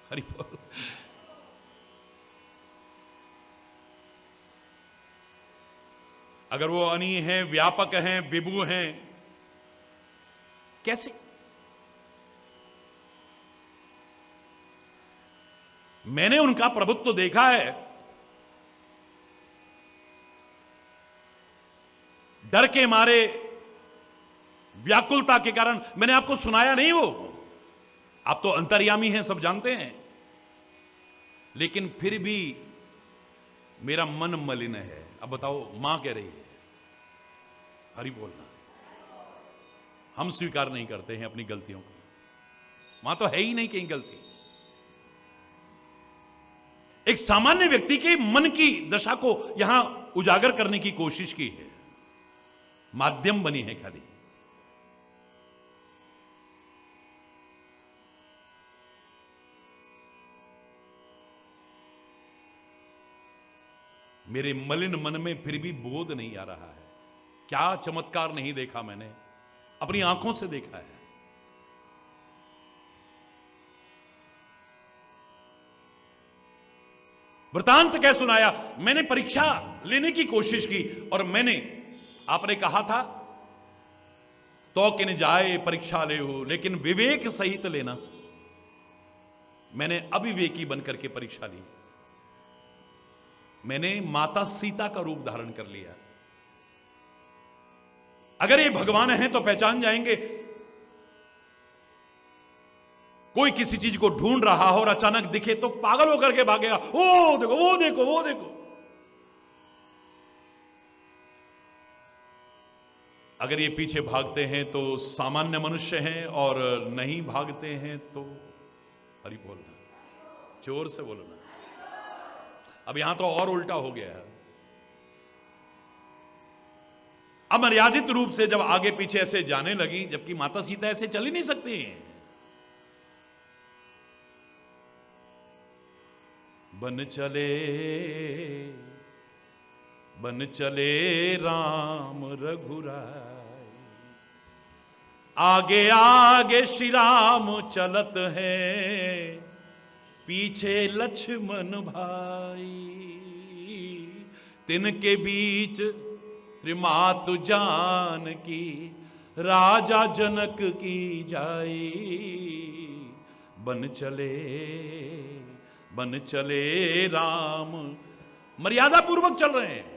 हरि बोल। अगर वो अनी हैं, व्यापक हैं, विभु हैं, कैसे? मैंने उनका प्रभुत्व देखा है। डर के मारे, व्याकुलता के कारण मैंने आपको सुनाया नहीं। वो आप तो अंतर्यामी हैं, सब जानते हैं, लेकिन फिर भी मेरा मन मलिन है। अब बताओ, मां कह रही है, हरि बोलना। हम स्वीकार नहीं करते हैं अपनी गलतियों को, मां तो है ही नहीं कहीं गलती। एक सामान्य व्यक्ति के मन की दशा को यहां उजागर करने की कोशिश की है, माध्यम बनी है खाली। मेरे मलिन मन में फिर भी बोध नहीं आ रहा है। क्या चमत्कार नहीं देखा मैंने, अपनी आंखों से देखा है। वृतांत क्या सुनाया, मैंने परीक्षा लेने की कोशिश की, और मैंने, आपने कहा था तो किन जाए परीक्षा ले हो, लेकिन विवेक सहित लेना। मैंने अविवेकी बनकर के परीक्षा ली, मैंने माता सीता का रूप धारण कर लिया। अगर ये भगवान हैं तो पहचान जाएंगे। कोई किसी चीज को ढूंढ रहा हो और अचानक दिखे तो पागल होकर के भागेगा, ओ देखो, वो देखो, वो देखो। अगर ये पीछे भागते हैं तो सामान्य मनुष्य हैं, और नहीं भागते हैं तो हरि बोलना, जोर से बोलना। अब यहां तो और उल्टा हो गया है। अमर्यादित रूप से जब आगे पीछे ऐसे जाने लगी, जबकि माता सीता ऐसे चल ही नहीं सकती। बन चले राम रघुराय, आगे आगे श्री राम चलत हैं, पीछे लक्ष्मण भाई। तिनके बीच मातु जानकी, राजा जनक की जाई। बन चले राम, मर्यादा पूर्वक चल रहे हैं।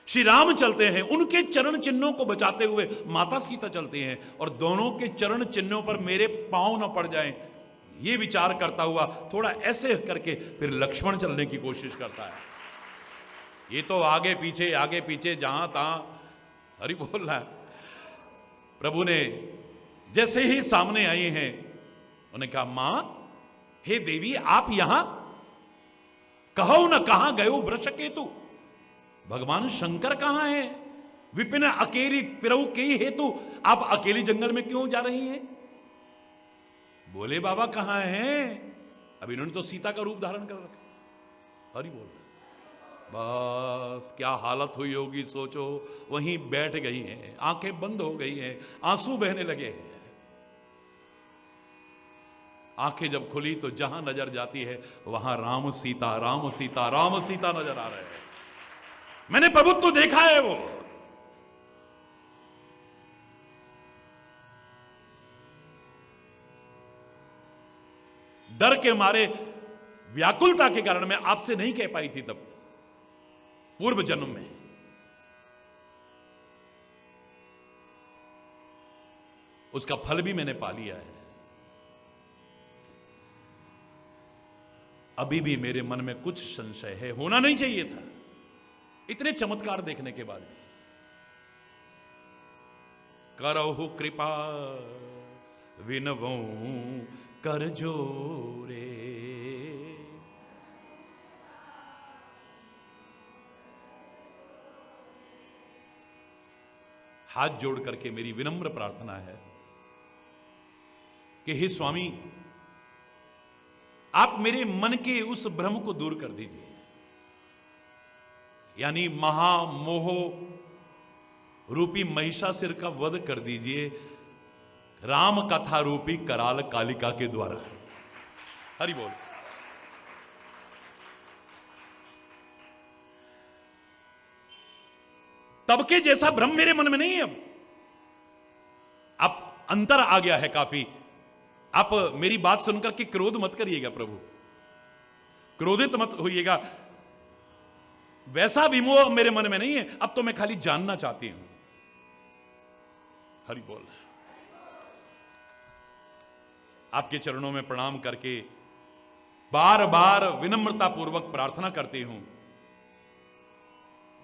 श्री राम चलते हैं, उनके चरण चिन्हों को बचाते हुए माता सीता चलती हैं, और दोनों के चरण चिन्हों पर मेरे पांव न पड़ जाएं, ये विचार करता हुआ थोड़ा ऐसे करके फिर लक्ष्मण चलने की कोशिश करता है। ये तो आगे पीछे जहां तहां हरि बोल रहा है। प्रभु ने जैसे ही सामने आई हैं, उन्होंने कहा, मां, हे देवी, आप यहां कहो न कहां गयो वृषकेतु। भगवान शंकर कहां हैं? विपिन अकेली फिरऊ के हेतु आप अकेली जंगल में क्यों जा रही हैं? बोले, बाबा कहां हैं? अब इन्होंने तो सीता का रूप धारण कर रखा। हरि बोल। बस क्या हालत हुई होगी सोचो। वहीं बैठ गई हैं, आंखें बंद हो गई हैं, आंसू बहने लगे हैं। आंखें जब खुली तो जहां नजर जाती है वहां राम सीता, राम सीता, राम सीता नजर आ रहे हैं। मैंने प्रभुत्व देखा है। वो डर के मारे, व्याकुलता के कारण मैं आपसे नहीं कह पाई थी तब, पूर्व जन्म में। उसका फल भी मैंने पा लिया है। अभी भी मेरे मन में कुछ संशय है, होना नहीं चाहिए था इतने चमत्कार देखने के बाद भी। करहु कृपा विनवों कर जोरे, हाथ जोड़ करके मेरी विनम्र प्रार्थना है कि हे स्वामी, आप मेरे मन के उस भ्रम को दूर कर दीजिए, यानी महामोह रूपी महिषासुर का वध कर दीजिए राम कथा रूपी कराल कालिका के द्वारा। हरि बोल। तब के जैसा भ्रम मेरे मन में नहीं है। अब अंतर आ गया है काफी। आप मेरी बात सुनकर के क्रोध मत करिएगा प्रभु, क्रोधित मत होइएगा। वैसा विमोह मेरे मन में नहीं है। अब तो मैं खाली जानना चाहती हूं। हरि बोल। आपके चरणों में प्रणाम करके बार बार विनम्रता पूर्वक प्रार्थना करती हूं,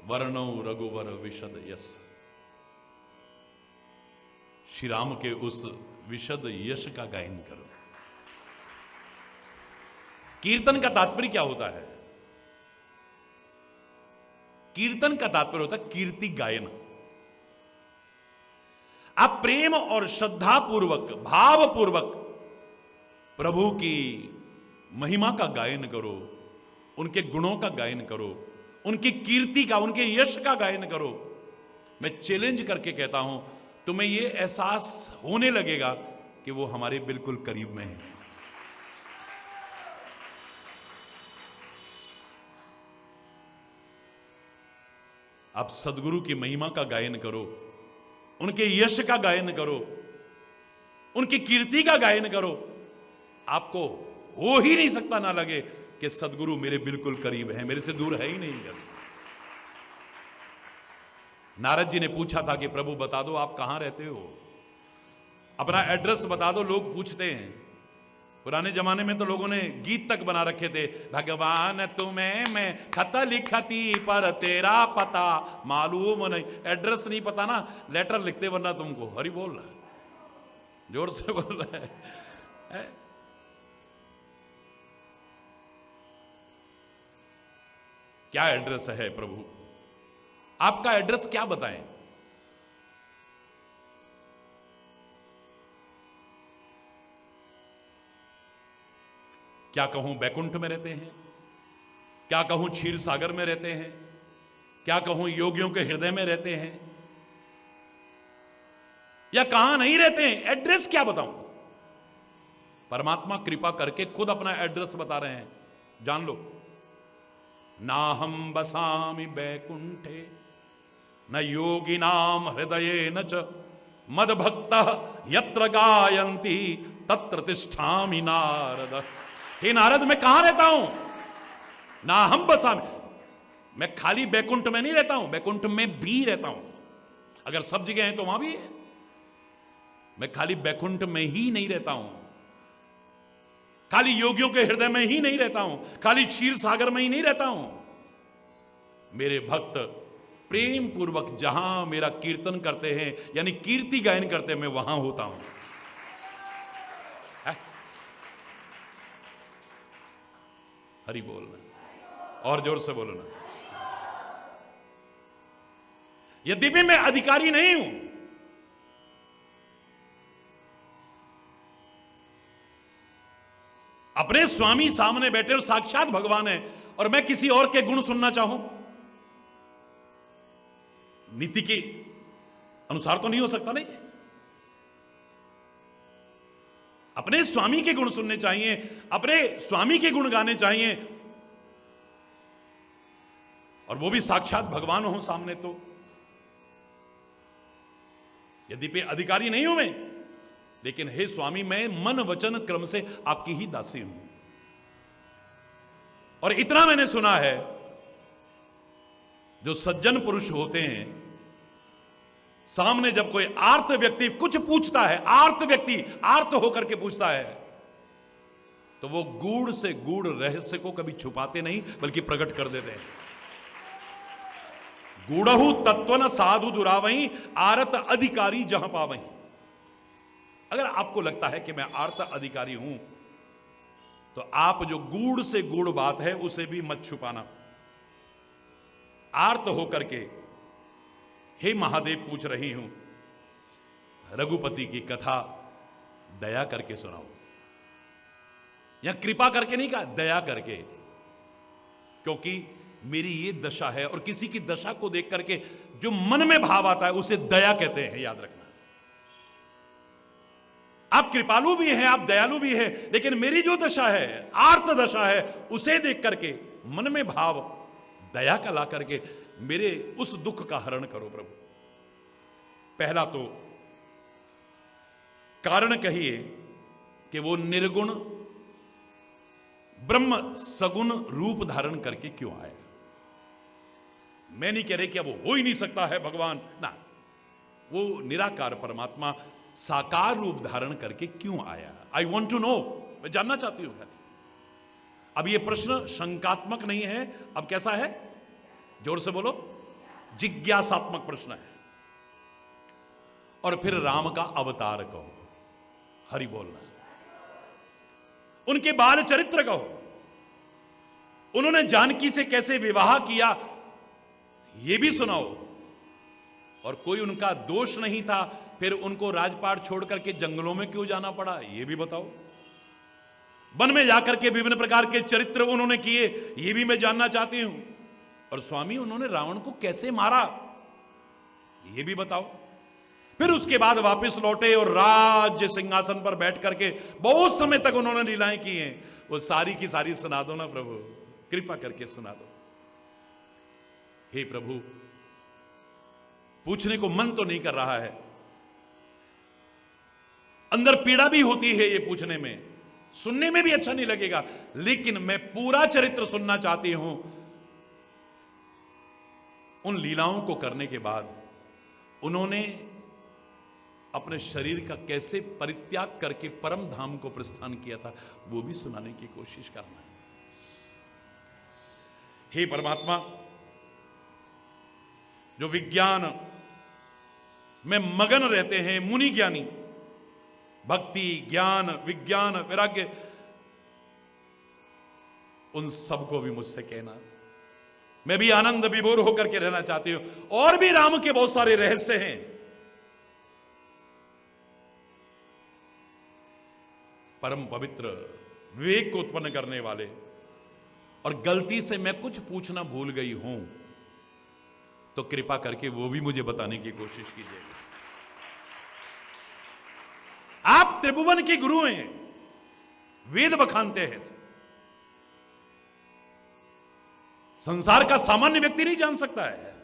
वर्णो रघुवर विशद यश। श्री राम के उस विशद यश का गायन करो। कीर्तन का तात्पर्य क्या होता है? कीर्तन का तात्पर्य होता है कीर्ति गायन। आप प्रेम और श्रद्धा पूर्वक, भाव पूर्वक प्रभु की महिमा का गायन करो, उनके गुणों का गायन करो, उनकी कीर्ति का, उनके यश का गायन करो। मैं चैलेंज करके कहता हूं, तुम्हें यह एहसास होने लगेगा कि वो हमारे बिल्कुल करीब में है। आप सदगुरु की महिमा का गायन करो, उनके यश का गायन करो, उनकी कीर्ति का गायन करो। आपको हो ही नहीं सकता ना लगे कि सदगुरु मेरे बिल्कुल करीब हैं, मेरे से दूर है ही नहीं कभी। नारद जी ने पूछा था कि प्रभु बता दो आप कहां रहते हो, अपना एड्रेस बता दो। लोग पूछते हैं, पुराने जमाने में तो लोगों ने गीत तक बना रखे थे, भगवान तुम्हें मैं खत लिखती पर तेरा पता मालूम नहीं। एड्रेस नहीं पता ना, लेटर लिखते वरना तुमको। हरि बोल रहा है, जोर से बोल रहा है। क्या एड्रेस है प्रभु, आपका एड्रेस क्या बताएं? क्या कहूं बैकुंठ में रहते हैं, क्या कहूं क्षीर सागर में रहते हैं, क्या कहूं योगियों के हृदय में रहते हैं, या कहां नहीं रहते हैं? एड्रेस क्या बताऊं? परमात्मा कृपा करके खुद अपना एड्रेस बता रहे हैं, जान लो। ना हम बसामि बैकुंठे न योगिनाम हृदये न च मद भक्तः यत्र गायन्ति तत्र तिष्ठामि नारद। हे नारद, मैं कहां रहता हूं? ना हम बसामि, मैं खाली बैकुंठ में नहीं रहता हूं, बैकुंठ में भी रहता हूं। अगर सब जगह है तो वहां भी है। मैं खाली बैकुंठ में ही नहीं रहता हूं, खाली योगियों के हृदय में ही नहीं रहता हूं, खाली क्षीर सागर में ही नहीं रहता हूं। मेरे भक्त प्रेम पूर्वक जहां मेरा कीर्तन करते हैं, यानी कीर्ति गायन करते हैं, मैं वहां होता हूं। हरि बोलना, और जोर से बोलना। यद्यपि मैं अधिकारी नहीं हूं, अपने स्वामी सामने बैठे और साक्षात भगवान है, और मैं किसी और के गुण सुनना चाहूं, नीति के अनुसार तो नहीं हो सकता। नहीं, अपने स्वामी के गुण सुनने चाहिए, अपने स्वामी के गुण गाने चाहिए, और वो भी साक्षात भगवान हो सामने। तो यद्यपि अधिकारी नहीं हूं मैं, लेकिन हे स्वामी, मैं मन वचन क्रम से आपकी ही दासी हूं। और इतना मैंने सुना है, जो सज्जन पुरुष होते हैं, सामने जब कोई आर्त व्यक्ति कुछ पूछता है, आर्त व्यक्ति आर्त होकर के पूछता है, तो वो गूढ़ से गूढ़ रहस्य को कभी छुपाते नहीं, बल्कि प्रकट कर देते हैं। गूढ़हु तत्वन साधु दुरावही आरत अधिकारी जहां पावही। अगर आपको लगता है कि मैं आर्त अधिकारी हूं, तो आप जो गूढ़ से गूढ़ बात है उसे भी मत छुपाना। आर्त होकर के हे महादेव पूछ रही हूं, रघुपति की कथा दया करके सुनाओ। या कृपा करके नहीं कहा, दया करके, क्योंकि मेरी ये दशा है, और किसी की दशा को देख करके जो मन में भाव आता है उसे दया कहते हैं, याद रखना। आप कृपालु भी हैं, आप दयालु भी हैं, लेकिन मेरी जो दशा है, आर्त दशा है, उसे देख करके मन में भाव दया का ला करके मेरे उस दुख का हरण करो प्रभु। पहला तो कारण कहिए कि वो निर्गुण ब्रह्म सगुण रूप धारण करके क्यों आया। मैं नहीं कह रही कि वो हो ही नहीं सकता है भगवान, ना, वो निराकार परमात्मा साकार रूप धारण करके क्यों आया। आई वॉन्ट टू नो, मैं जानना चाहती हूं खाली। अब ये प्रश्न शंकात्मक नहीं है, अब कैसा है, जोर से बोलो, जिज्ञासात्मक प्रश्न है। और फिर राम का अवतार कहो, हरि बोलना, उनके बाल चरित्र कहो, उन्होंने जानकी से कैसे विवाह किया यह भी सुनाओ, और कोई उनका दोष नहीं था, फिर उनको राजपाट छोड़ करके जंगलों में क्यों जाना पड़ा यह भी बताओ। वन में जाकर के विभिन्न प्रकार के चरित्र उन्होंने किए, यह भी मैं जानना चाहती हूं। और स्वामी, उन्होंने रावण को कैसे मारा यह भी बताओ। फिर उसके बाद वापस लौटे और राज्य सिंहासन पर बैठ करके बहुत समय तक उन्होंने लीलाएं की हैं, वो सारी की सारी सुना दो ना प्रभु, कृपा करके सुना दो। हे प्रभु, पूछने को मन तो नहीं कर रहा है, अंदर पीड़ा भी होती है ये पूछने में, सुनने में भी अच्छा नहीं लगेगा, लेकिन मैं पूरा चरित्र सुनना चाहती हूं। उन लीलाओं को करने के बाद उन्होंने अपने शरीर का कैसे परित्याग करके परम धाम को प्रस्थान किया था, वो भी सुनाने की कोशिश करना है। हे परमात्मा, जो विज्ञान में मगन रहते हैं मुनि ज्ञानी, भक्ति, ज्ञान, विज्ञान, वैराग्य, उन सबको भी मुझसे कहना, मैं भी आनंद विभोर होकर के रहना चाहती हूं। और भी राम के बहुत सारे रहस्य हैं, परम पवित्र, विवेक को उत्पन्न करने वाले, और गलती से मैं कुछ पूछना भूल गई हूं तो कृपा करके वो भी मुझे बताने की कोशिश कीजिएगा। आप त्रिभुवन के गुरु हैं, वेद बखानते हैं, संसार का सामान्य व्यक्ति नहीं जान सकता है।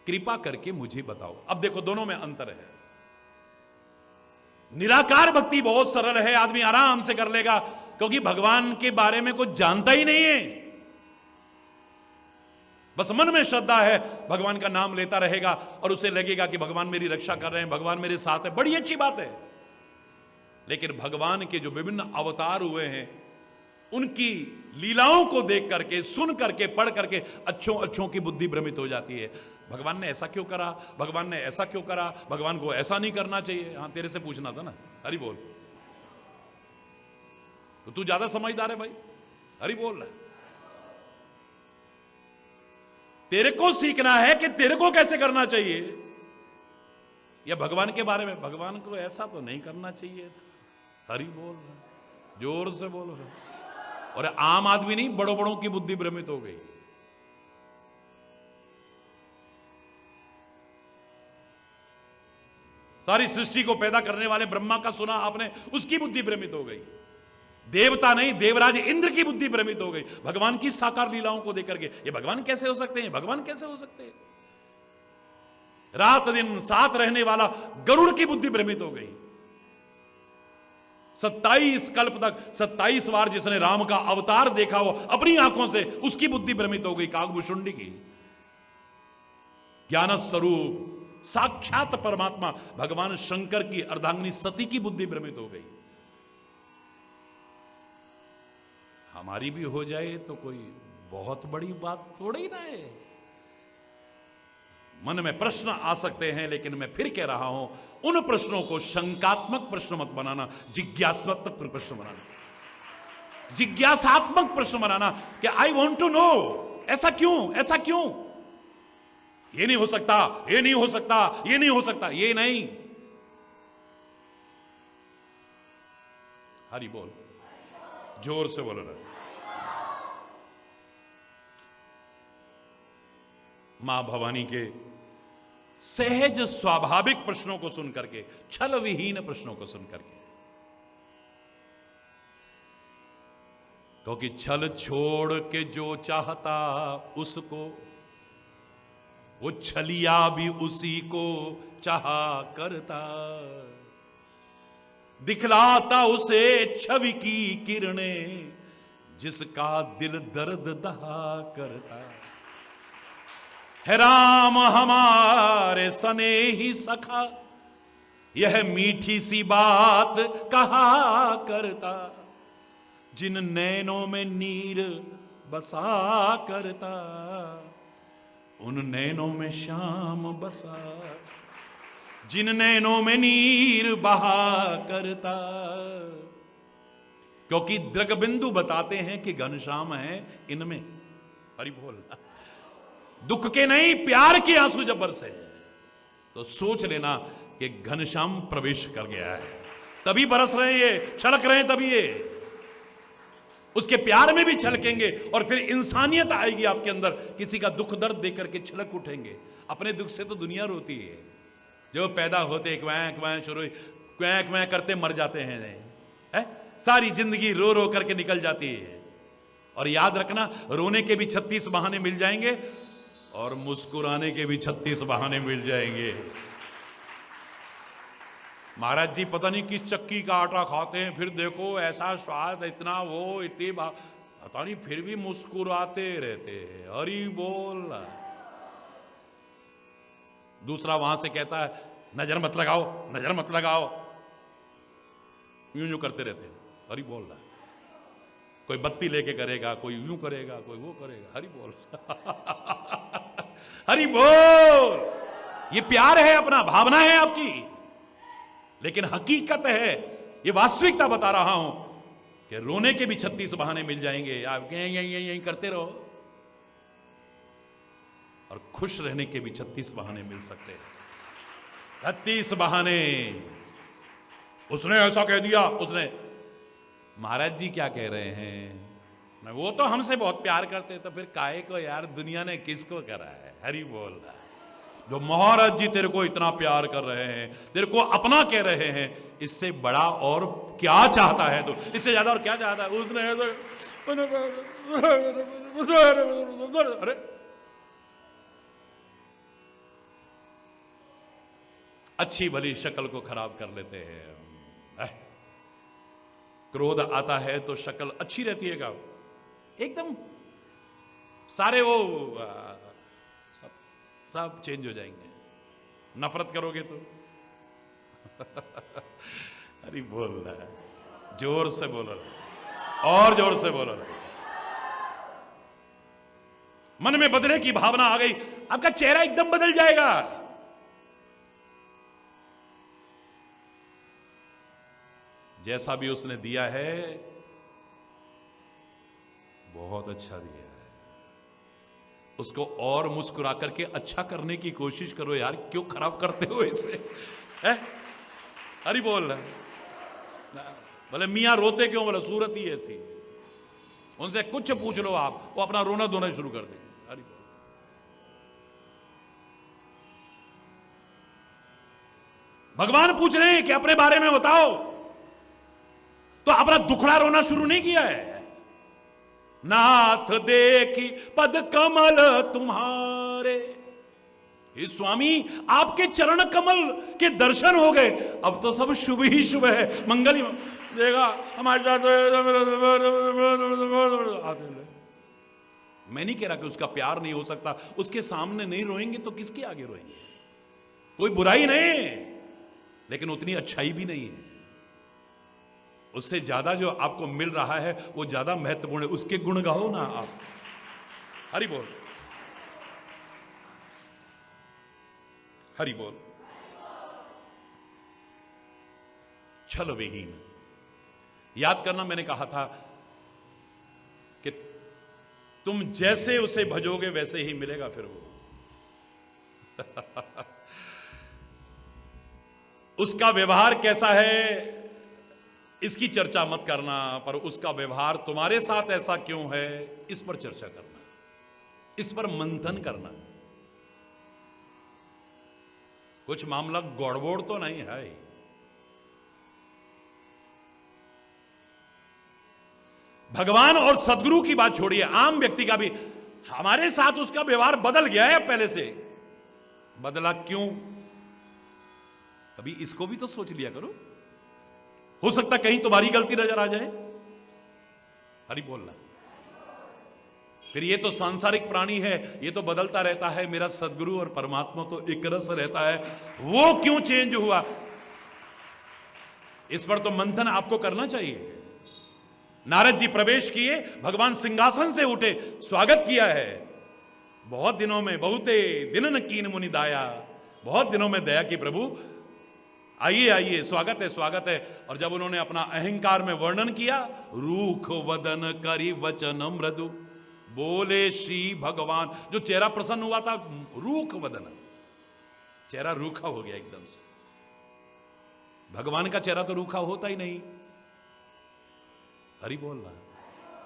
कृपा करके मुझे बताओ। अब देखो, दोनों में अंतर है। निराकार भक्ति बहुत सरल है, आदमी आराम से कर लेगा, क्योंकि भगवान के बारे में कुछ जानता ही नहीं है। बस मन में श्रद्धा है, भगवान का नाम लेता रहेगा और उसे लगेगा कि भगवान मेरी रक्षा कर रहे हैं, भगवान मेरे साथ है, बड़ी अच्छी बात है। लेकिन भगवान के जो विभिन्न अवतार हुए हैं, उनकी लीलाओं को देख करके, सुन करके, पढ़ करके अच्छों की बुद्धि भ्रमित हो जाती है। भगवान ने ऐसा क्यों करा, भगवान ने ऐसा क्यों करा, भगवान को ऐसा नहीं करना चाहिए। हाँ, तेरे से पूछना था ना, हरि बोल। तो तू ज्यादा समझदार है भाई, हरि बोल। तेरे को सीखना है कि तेरे को कैसे करना चाहिए, या भगवान के बारे में, भगवान को ऐसा तो नहीं करना चाहिए था। हरि बोल, जोर से बोल रहे। और आम आदमी नहीं, बड़ों बड़ों की बुद्धि भ्रमित हो गई। सारी सृष्टि को पैदा करने वाले ब्रह्मा का सुना आपने, उसकी बुद्धि भ्रमित हो गई। देवता नहीं, देवराज इंद्र की बुद्धि भ्रमित हो गई भगवान की साकार लीलाओं को देकर के। ये भगवान कैसे हो सकते हैं, भगवान कैसे हो सकते हैं। रात दिन साथ रहने वाला गरुड़ की बुद्धि भ्रमित हो गई। 27 कल्प तक 27 बार जिसने राम का अवतार देखा हो अपनी आंखों से, उसकी बुद्धि भ्रमित हो गई काकभूषुंडी की। ज्ञान स्वरूप साक्षात परमात्मा भगवान शंकर की अर्धांगिनी सती की बुद्धि भ्रमित हो गई। हमारी भी हो जाए तो कोई बहुत बड़ी बात थोड़ी ना है। मन में प्रश्न आ सकते हैं, लेकिन मैं फिर कह रहा हूं, उन प्रश्नों को शंकात्मक प्रश्न मत बनाना, जिज्ञासात्मक प्रश्न बनाना, जिज्ञासात्मक प्रश्न बनाना कि आई वॉन्ट टू नो, ऐसा क्यों, ऐसा क्यों, ये नहीं हो सकता, ये नहीं हो सकता, ये नहीं हो सकता, ये नहीं। हरि बोल, जोर से बोल रहे। मां भवानी के सहज स्वाभाविक प्रश्नों को सुन करके, छल विहीन प्रश्नों को सुन करके, क्योंकि छल छोड़ के जो चाहता उसको, वो छलिया भी उसी को चाहा करता, दिखलाता उसे छवि की किरणें जिसका दिल दर्द दहा करता है। राम हमारे सने ही सखा, यह मीठी सी बात कहा करता, जिन नैनों में नीर बसा करता, उन नैनों में श्याम बसा, जिन नैनों में नीर बहा करता। क्योंकि दृगबिंदु बताते हैं कि घनश्याम है इनमें। हरि बोल। दुख के नहीं, प्यार के आंसू जब बरसे तो सोच लेना कि घनश्याम प्रवेश कर गया है, तभी बरस रहे हैं ये, छलक रहे हैं तभी ये। उसके प्यार में भी छलकेंगे और फिर इंसानियत आएगी आपके अंदर, किसी का दुख दर्द देख करके छलक उठेंगे। अपने दुख से तो दुनिया रोती है, जो पैदा होते क्वैं क्वैं शुरू क्वैं क्वैं करते मर जाते हैं, है? सारी जिंदगी रो रो करके निकल जाती है। और याद रखना, रोने के भी 36 बहाने मिल जाएंगे और मुस्कुराने के भी 36 बहाने मिल जाएंगे। महाराज जी पता नहीं किस चक्की का आटा खाते हैं, फिर देखो ऐसा स्वाद, इतना वो, इतनी पता नहीं, फिर भी मुस्कुराते रहते हैं, हरि बोल। दूसरा वहां से कहता है नजर मत लगाओ, नजर मत लगाओ, यूं यूं करते रहते हैं, हरि बोल रहा है। कोई बत्ती लेके करेगा, कोई यूं करेगा, कोई वो करेगा, हरि बोल। हरि बोल। ये प्यार है अपना, भावना है आपकी, लेकिन हकीकत है, ये वास्तविकता बता रहा हूं कि रोने के भी 36 बहाने मिल जाएंगे, आप यहीं करते रहो, और खुश रहने के भी 36 बहाने मिल सकते हैं। 36 बहाने। उसने ऐसा कह दिया, उसने, महाराज जी क्या कह रहे हैं, वो तो हमसे बहुत प्यार करते, तो फिर काहे को यार दुनिया ने किसको करा है, हरि बोल रहा है। जो महाराज जी तेरे को इतना प्यार कर रहे हैं, तेरे को अपना कह रहे हैं, इससे बड़ा और क्या चाहता है तू, इससे ज्यादा और क्या चाहता है। उसने अरे अच्छी भली शक्ल को खराब कर लेते हैं। क्रोध आता है तो शक्ल अच्छी रहती है क्या, एकदम सारे वो सब चेंज हो जाएंगे। नफरत करोगे तो अरे बोल रहा है, जोर से बोल रहा है, और जोर से बोल रहा है। मन में बदले की भावना आ गई, आपका चेहरा एकदम बदल जाएगा। जैसा भी उसने दिया है बहुत अच्छा दिया है, उसको और मुस्कुरा करके अच्छा करने की कोशिश करो यार, क्यों खराब करते हो इसे, अरे बोल रहा। बोले मियां रोते क्यों, बोले सूरत ही ऐसी। उनसे कुछ पूछ लो आप, वो अपना रोना धोना शुरू कर देंगे। अरे बोल। भगवान पूछ रहे हैं कि अपने बारे में बताओ, तो अपना दुखड़ा रोना शुरू नहीं किया है। नाथ देखी पद कमल तुम्हारे, हे स्वामी आपके चरण कमल के दर्शन हो गए, अब तो सब शुभ ही शुभ है, मंगल ही देगा हमारे साथ। मैं नहीं कह रहा कि उसका प्यार नहीं हो सकता, उसके सामने नहीं रोएंगे तो किसके आगे रोएंगे। कोई बुराई नहीं, लेकिन उतनी अच्छाई भी नहीं है। उससे ज्यादा जो आपको मिल रहा है वो ज्यादा महत्वपूर्ण है, उसके गुण गाओ ना आप। हरि बोल, हरि बोल। छल विहीन। याद करना, मैंने कहा था कि तुम जैसे उसे भजोगे वैसे ही मिलेगा फिर वो। उसका व्यवहार कैसा है इसकी चर्चा मत करना, पर उसका व्यवहार तुम्हारे साथ ऐसा क्यों है इस पर चर्चा करना, इस पर मंथन करना। कुछ मामला गड़बड़ तो नहीं है। भगवान और सदगुरु की बात छोड़िए, आम व्यक्ति का भी हमारे साथ उसका व्यवहार बदल गया है पहले से। बदला क्यों, कभी इसको भी तो सोच लिया करो। हो सकता कहीं तुम्हारी गलती नजर आ जाए। हरि बोलना। फिर ये तो सांसारिक प्राणी है, ये तो बदलता रहता है। मेरा सदगुरु और परमात्मा तो एक रस रहता है, वो क्यों चेंज हुआ, इस पर तो मंथन आपको करना चाहिए। नारद जी प्रवेश किए, भगवान सिंहासन से उठे, स्वागत किया है। बहुत दिनों में बहुते दिन न कीन मुनि दाया, बहुत दिनों में दया की प्रभु, आइए आइए, स्वागत है स्वागत है। और जब उन्होंने अपना अहंकार में वर्णन किया, रूख वदन करी वचन मृदु, बोले श्री भगवान। जो चेहरा प्रसन्न हुआ था, रूख वदन, चेहरा रूखा हो गया एकदम से। भगवान का चेहरा तो रूखा होता ही नहीं। हरि बोल रहा।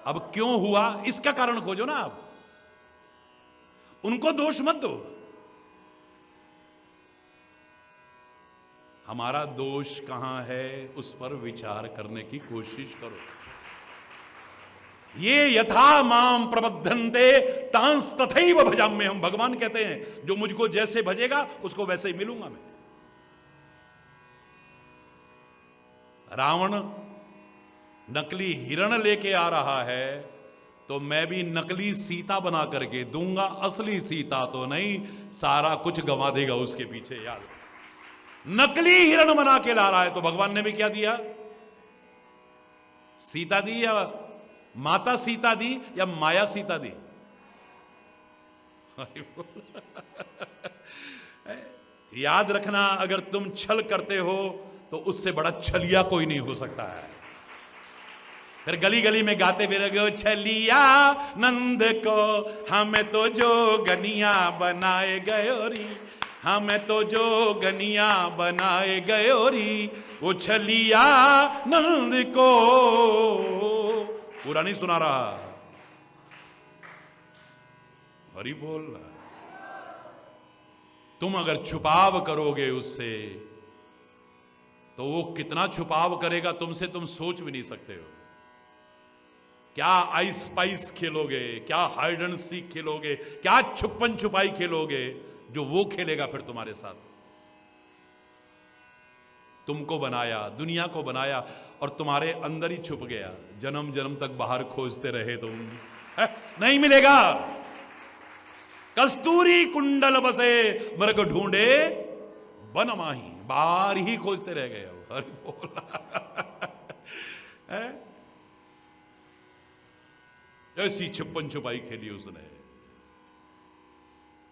अब क्यों हुआ इसका कारण खोजो ना आप, उनको दोष मत दो। हमारा दोष कहां है उस पर विचार करने की कोशिश करो। ये यथा माम प्रबद्धन्ते तांस तथैव भजाम्य हम, भगवान कहते हैं जो मुझको जैसे भजेगा उसको वैसे ही मिलूंगा मैं। रावण नकली हिरण लेके आ रहा है तो मैं भी नकली सीता बना करके दूंगा, असली सीता तो नहीं, सारा कुछ गंवा देगा उसके पीछे। याद, नकली हिरण बना के ला रहा है तो भगवान ने भी क्या दिया? सीता दी, या माता सीता दी, या माया सीता दी? याद रखना, अगर तुम छल करते हो तो उससे बड़ा छलिया कोई नहीं हो सकता है। फिर गली गली में गाते फिरोगे, छलिया नंद को हमें तो जो गनिया बनाए गयोरी, हमें तो जो गनिया बनाए गयोरी, वो छलिया नंद को। पूरा नहीं सुना रहा, हरि बोल रहा। तुम अगर छुपाव करोगे उससे तो वो कितना छुपाव करेगा तुमसे, तुम सोच भी नहीं सकते हो। क्या आइस स्पाइस खेलोगे, क्या हाइड एंड सीक खेलोगे, क्या छुपन छुपाई खेलोगे, जो वो खेलेगा फिर तुम्हारे साथ। तुमको बनाया, दुनिया को बनाया और तुम्हारे अंदर ही छुप गया। जन्म जन्म तक बाहर खोजते रहे तुम, नहीं मिलेगा। कस्तूरी कुंडल बसे मृग ढूंढे बन माही, बाहर ही खोजते रह गए। अरे बोला ऐसी छुपन छुपाई खेली उसने,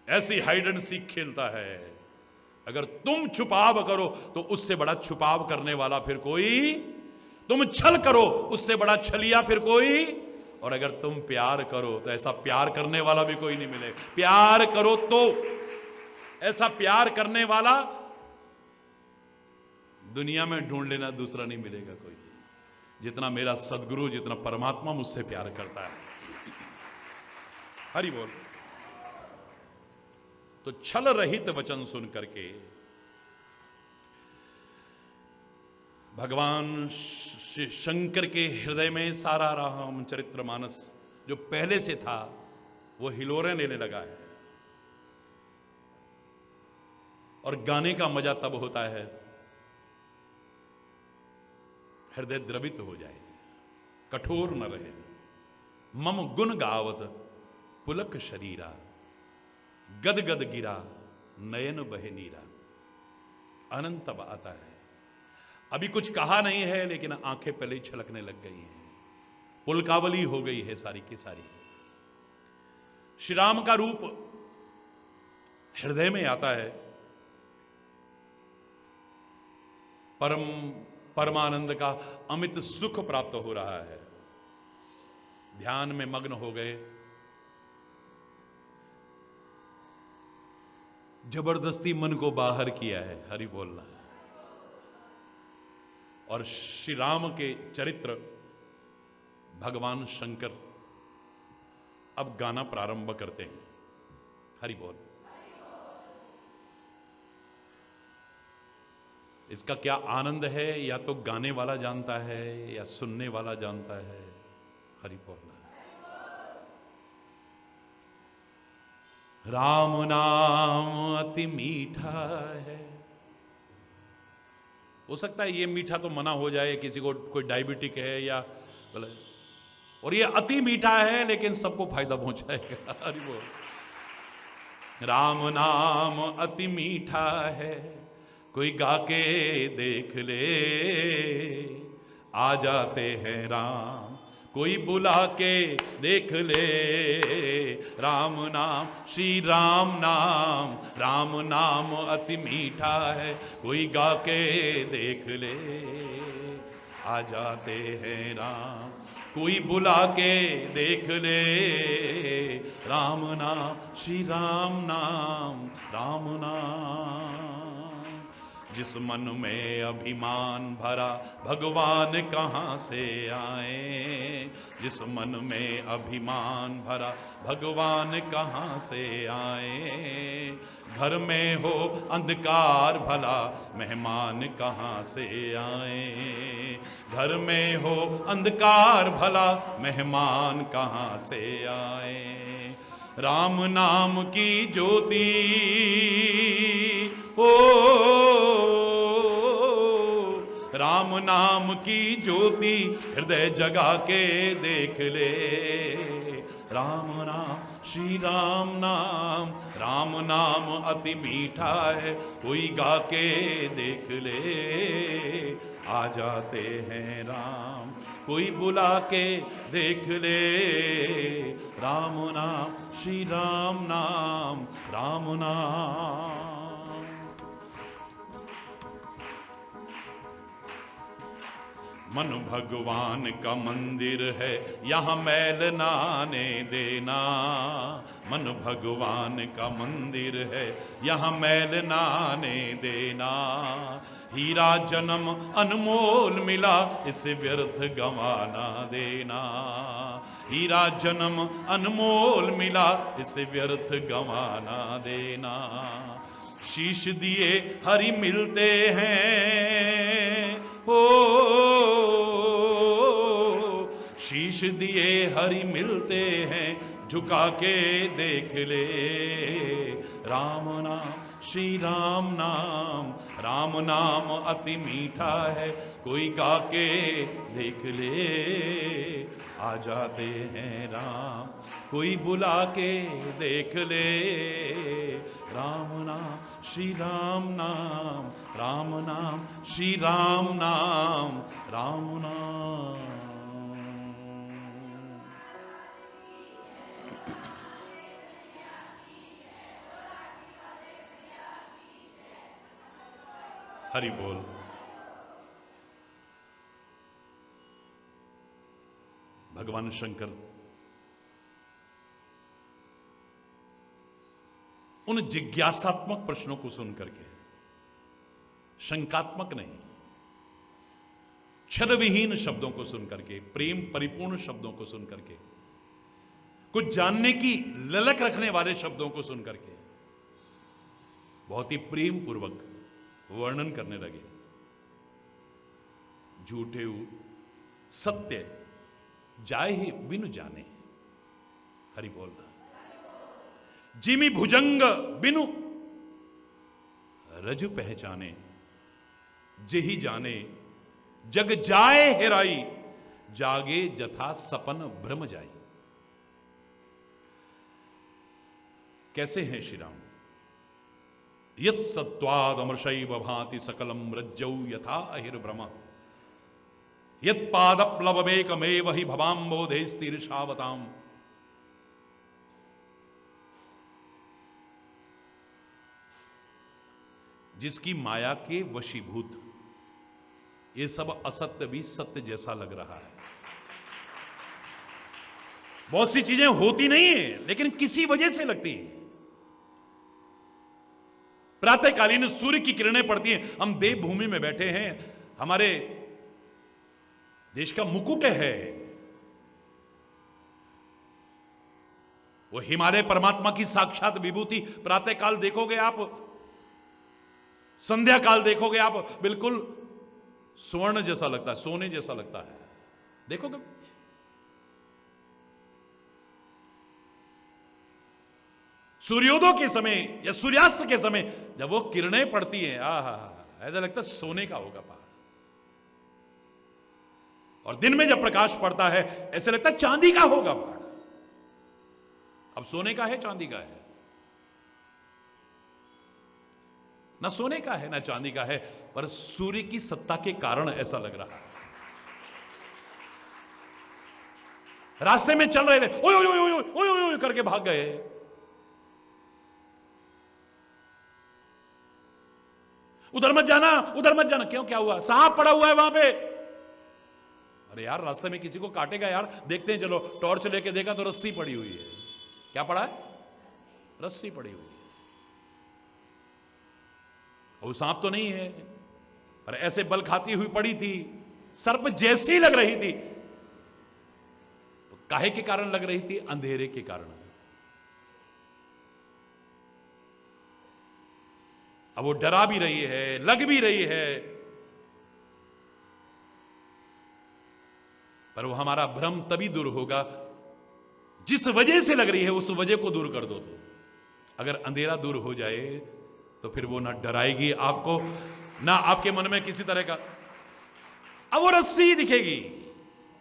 ऐसी हाइड एंड सीक खेलता है। अगर तुम छुपाव करो तो उससे बड़ा छुपाव करने वाला फिर कोई, तुम छल करो उससे बड़ा छलिया फिर कोई, और अगर तुम प्यार करो तो ऐसा प्यार करने वाला भी कोई नहीं मिले। प्यार करो तो ऐसा प्यार करने वाला दुनिया में ढूंढ लेना, दूसरा नहीं मिलेगा कोई, जितना मेरा सदगुरु, जितना परमात्मा मुझसे प्यार करता है। हरि बोल। तो छल रहित वचन सुन करके भगवान शंकर के हृदय में सारा रामचरितमानस जो पहले से था वो हिलोरे लेने लगा है। और गाने का मजा तब होता है हृदय द्रवित हो जाए, कठोर न रहे। मम गुण गावत पुलक शरीरा, गद गद गिरा नयन बहे नीरा। अनंत तब आता है, अभी कुछ कहा नहीं है लेकिन आंखें पहले ही छलकने लग गई हैं, पुलकावली हो गई है सारी की सारी। श्री राम का रूप हृदय में आता है, परमानंद का अमित सुख प्राप्त हो रहा है। ध्यान में मग्न हो गए, जबरदस्ती मन को बाहर किया है, हरि बोलना है। और श्री राम के चरित्र भगवान शंकर अब गाना प्रारंभ करते हैं। हरि बोल। इसका क्या आनंद है, या तो गाने वाला जानता है या सुनने वाला जानता है। हरि बोल। राम नाम अति मीठा है। हो सकता है ये मीठा तो मना हो जाए, किसी को कोई डायबिटिक है या बोले, और ये अति मीठा है लेकिन सबको फायदा पहुंचाएगा। हरि बोल। राम नाम अति मीठा है, कोई गा के देख ले, आ जाते हैं राम, कोई बुला के देख ले। राम नाम, श्री राम नाम अति मीठा है, कोई गा के देख ले, आ जाते हैं राम, कोई बुला के देख ले। राम नाम, श्री राम नाम। जिस मन में अभिमान भरा भगवान कहाँ से आए, जिस मन में अभिमान भरा भगवान कहाँ से आए। घर में हो अंधकार भला मेहमान कहाँ से आए, घर में हो अंधकार भला मेहमान कहाँ से आए। राम नाम की ज्योति ओ, राम राम नाम की ज्योति हृदय जगा के देख ले। राम नाम श्री राम नाम अति मीठा है, कोई गा के देख ले। आ जाते हैं राम, कोई बुला के देख ले। राम नाम श्री राम नाम। मन भगवान का मंदिर है, यहाँ मैल ना आने देना। मन भगवान का मंदिर है, यहाँ मैल ना आने देना। हीरा जन्म अनमोल मिला, इसे व्यर्थ गंवाना देना। हीरा जन्म अनमोल मिला, इसे व्यर्थ गंवाना देना। शीश दिए हरि मिलते हैं, हो शीश दिए हरि मिलते हैं, झुका के देख ले। राम नाम श्री राम नाम अति मीठा है, कोई गा के देख ले। आ जाते हैं राम, कोई बुला के देख ले। राम नाम श्री राम नाम श्री राम नाम। हरि बोल। भगवान शंकर उन जिज्ञासात्मक प्रश्नों को सुन करके, शंकात्मक नहीं, छलविहीन शब्दों को सुन करके, प्रेम परिपूर्ण शब्दों को सुन करके, कुछ जानने की ललक रखने वाले शब्दों को सुन करके बहुत ही प्रेम पूर्वक वर्णन करने लगे। झूठे सत्य जाए ही बिनु जाने। हरि बोलना। जिमी भुजंग बिनु रजु पहचाने, जेहि जाने जग जाए हेराई, जागे जथा सपन भ्रम जाई। कैसे हैं श्री राम? यत् सत्वाद अमृषैव भाति सकलम रज्जौ यथा अहिर्भ्रम, यत् पादप्लवमेकमेव हि भवाम्बोधे स्थिरशावताम्। जिसकी माया के वशीभूत ये सब असत्य भी सत्य जैसा लग रहा है। बहुत सी चीजें होती नहीं है लेकिन किसी वजह से लगती है। प्रातःकालीन सूर्य की किरणें पड़ती हैं, हम देवभूमि में बैठे हैं, हमारे देश का मुकुट है वो हिमालय परमात्मा की साक्षात विभूति। प्रातःकाल देखोगे आप, संध्या काल देखोगे आप, बिल्कुल स्वर्ण जैसा लगता है, सोने जैसा लगता है। देखोगे सूर्योदय के समय या सूर्यास्त के समय जब वो किरणें पड़ती हैं, ऐसा लगता है सोने का होगा पहाड़। और दिन में जब प्रकाश पड़ता है ऐसे लगता है चांदी का होगा पहाड़। अब सोने का है चांदी का है? ना सोने का है ना चांदी का है, पर सूर्य की सत्ता के कारण ऐसा लग रहा है। रास्ते में चल रहे थे, ओय ओय ओय ओय ओय ओय करके भाग गए। उधर मत जाना, उधर मत जाना। क्यों, क्या हुआ? सांप पड़ा हुआ है वहां पे। अरे यार, रास्ते में किसी को काटेगा यार, देखते हैं चलो। टॉर्च लेके देखा तो रस्सी पड़ी हुई है। क्या पड़ा है? रस्सी पड़ी हुई है। वो सांप तो नहीं है, पर ऐसे बल खाती हुई पड़ी थी, सर्प जैसी लग रही थी। तो काहे के कारण लग रही थी? अंधेरे के कारण। अब वो डरा भी रही है, लग भी रही है, पर वो हमारा भ्रम तभी दूर होगा जिस वजह से लग रही है उस वजह को दूर कर दो। तो अगर अंधेरा दूर हो जाए तो फिर वो ना डराएगी आपको, ना आपके मन में किसी तरह का। अब वो रस्सी दिखेगी,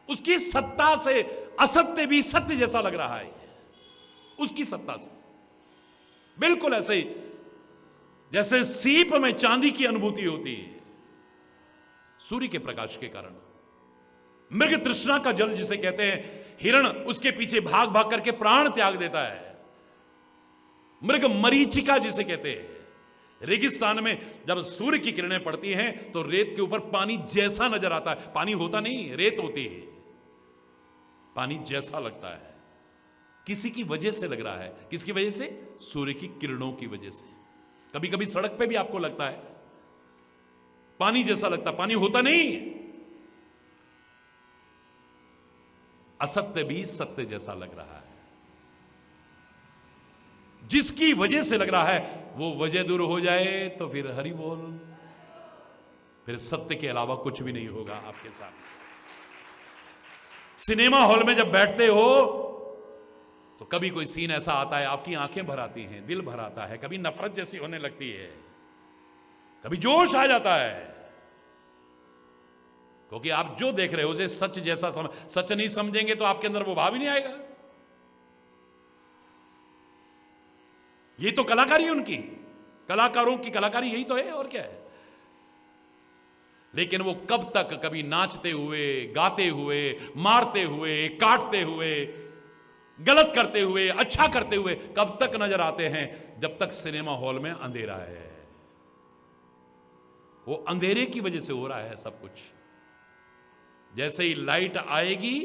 उसकी सत्ता से असत्य भी सत्य जैसा लग रहा है, उसकी सत्ता से। बिल्कुल ऐसे ही जैसे सीप में चांदी की अनुभूति होती है सूर्य के प्रकाश के कारण। मृग तृष्णा का जल जिसे कहते हैं, हिरण उसके पीछे भाग भाग करके प्राण त्याग देता है। मृग मरीचिका जिसे कहते हैं, रेगिस्तान में जब सूर्य की किरणें पड़ती हैं तो रेत के ऊपर पानी जैसा नजर आता है। पानी होता नहीं, रेत होती है, पानी जैसा लगता है। किसी की वजह से लग रहा है। किसकी वजह से? सूर्य की किरणों की वजह से। कभी कभी सड़क पे भी आपको लगता है पानी जैसा लगता, पानी होता नहीं। असत्य भी सत्य जैसा लग रहा है। जिसकी वजह से लग रहा है वो वजह दूर हो जाए तो फिर हरि बोल, फिर सत्य के अलावा कुछ भी नहीं होगा आपके साथ। सिनेमा हॉल में जब बैठते हो तो कभी कोई सीन ऐसा आता है, आपकी आंखें भर आती हैं, दिल भर आता है, कभी नफरत जैसी होने लगती है, कभी जोश आ जाता है, क्योंकि आप जो देख रहे हो उसे सच जैसा सच नहीं समझेंगे तो आपके अंदर वो भाव ही नहीं आएगा। ये तो कलाकारी है उनकी, कलाकारों की कलाकारी यही तो है, और क्या है। लेकिन वो कब तक, कभी नाचते हुए, गाते हुए, मारते हुए, काटते हुए, गलत करते हुए, अच्छा करते हुए कब तक नजर आते हैं? जब तक सिनेमा हॉल में अंधेरा है। वो अंधेरे की वजह से हो रहा है सब कुछ। जैसे ही लाइट आएगी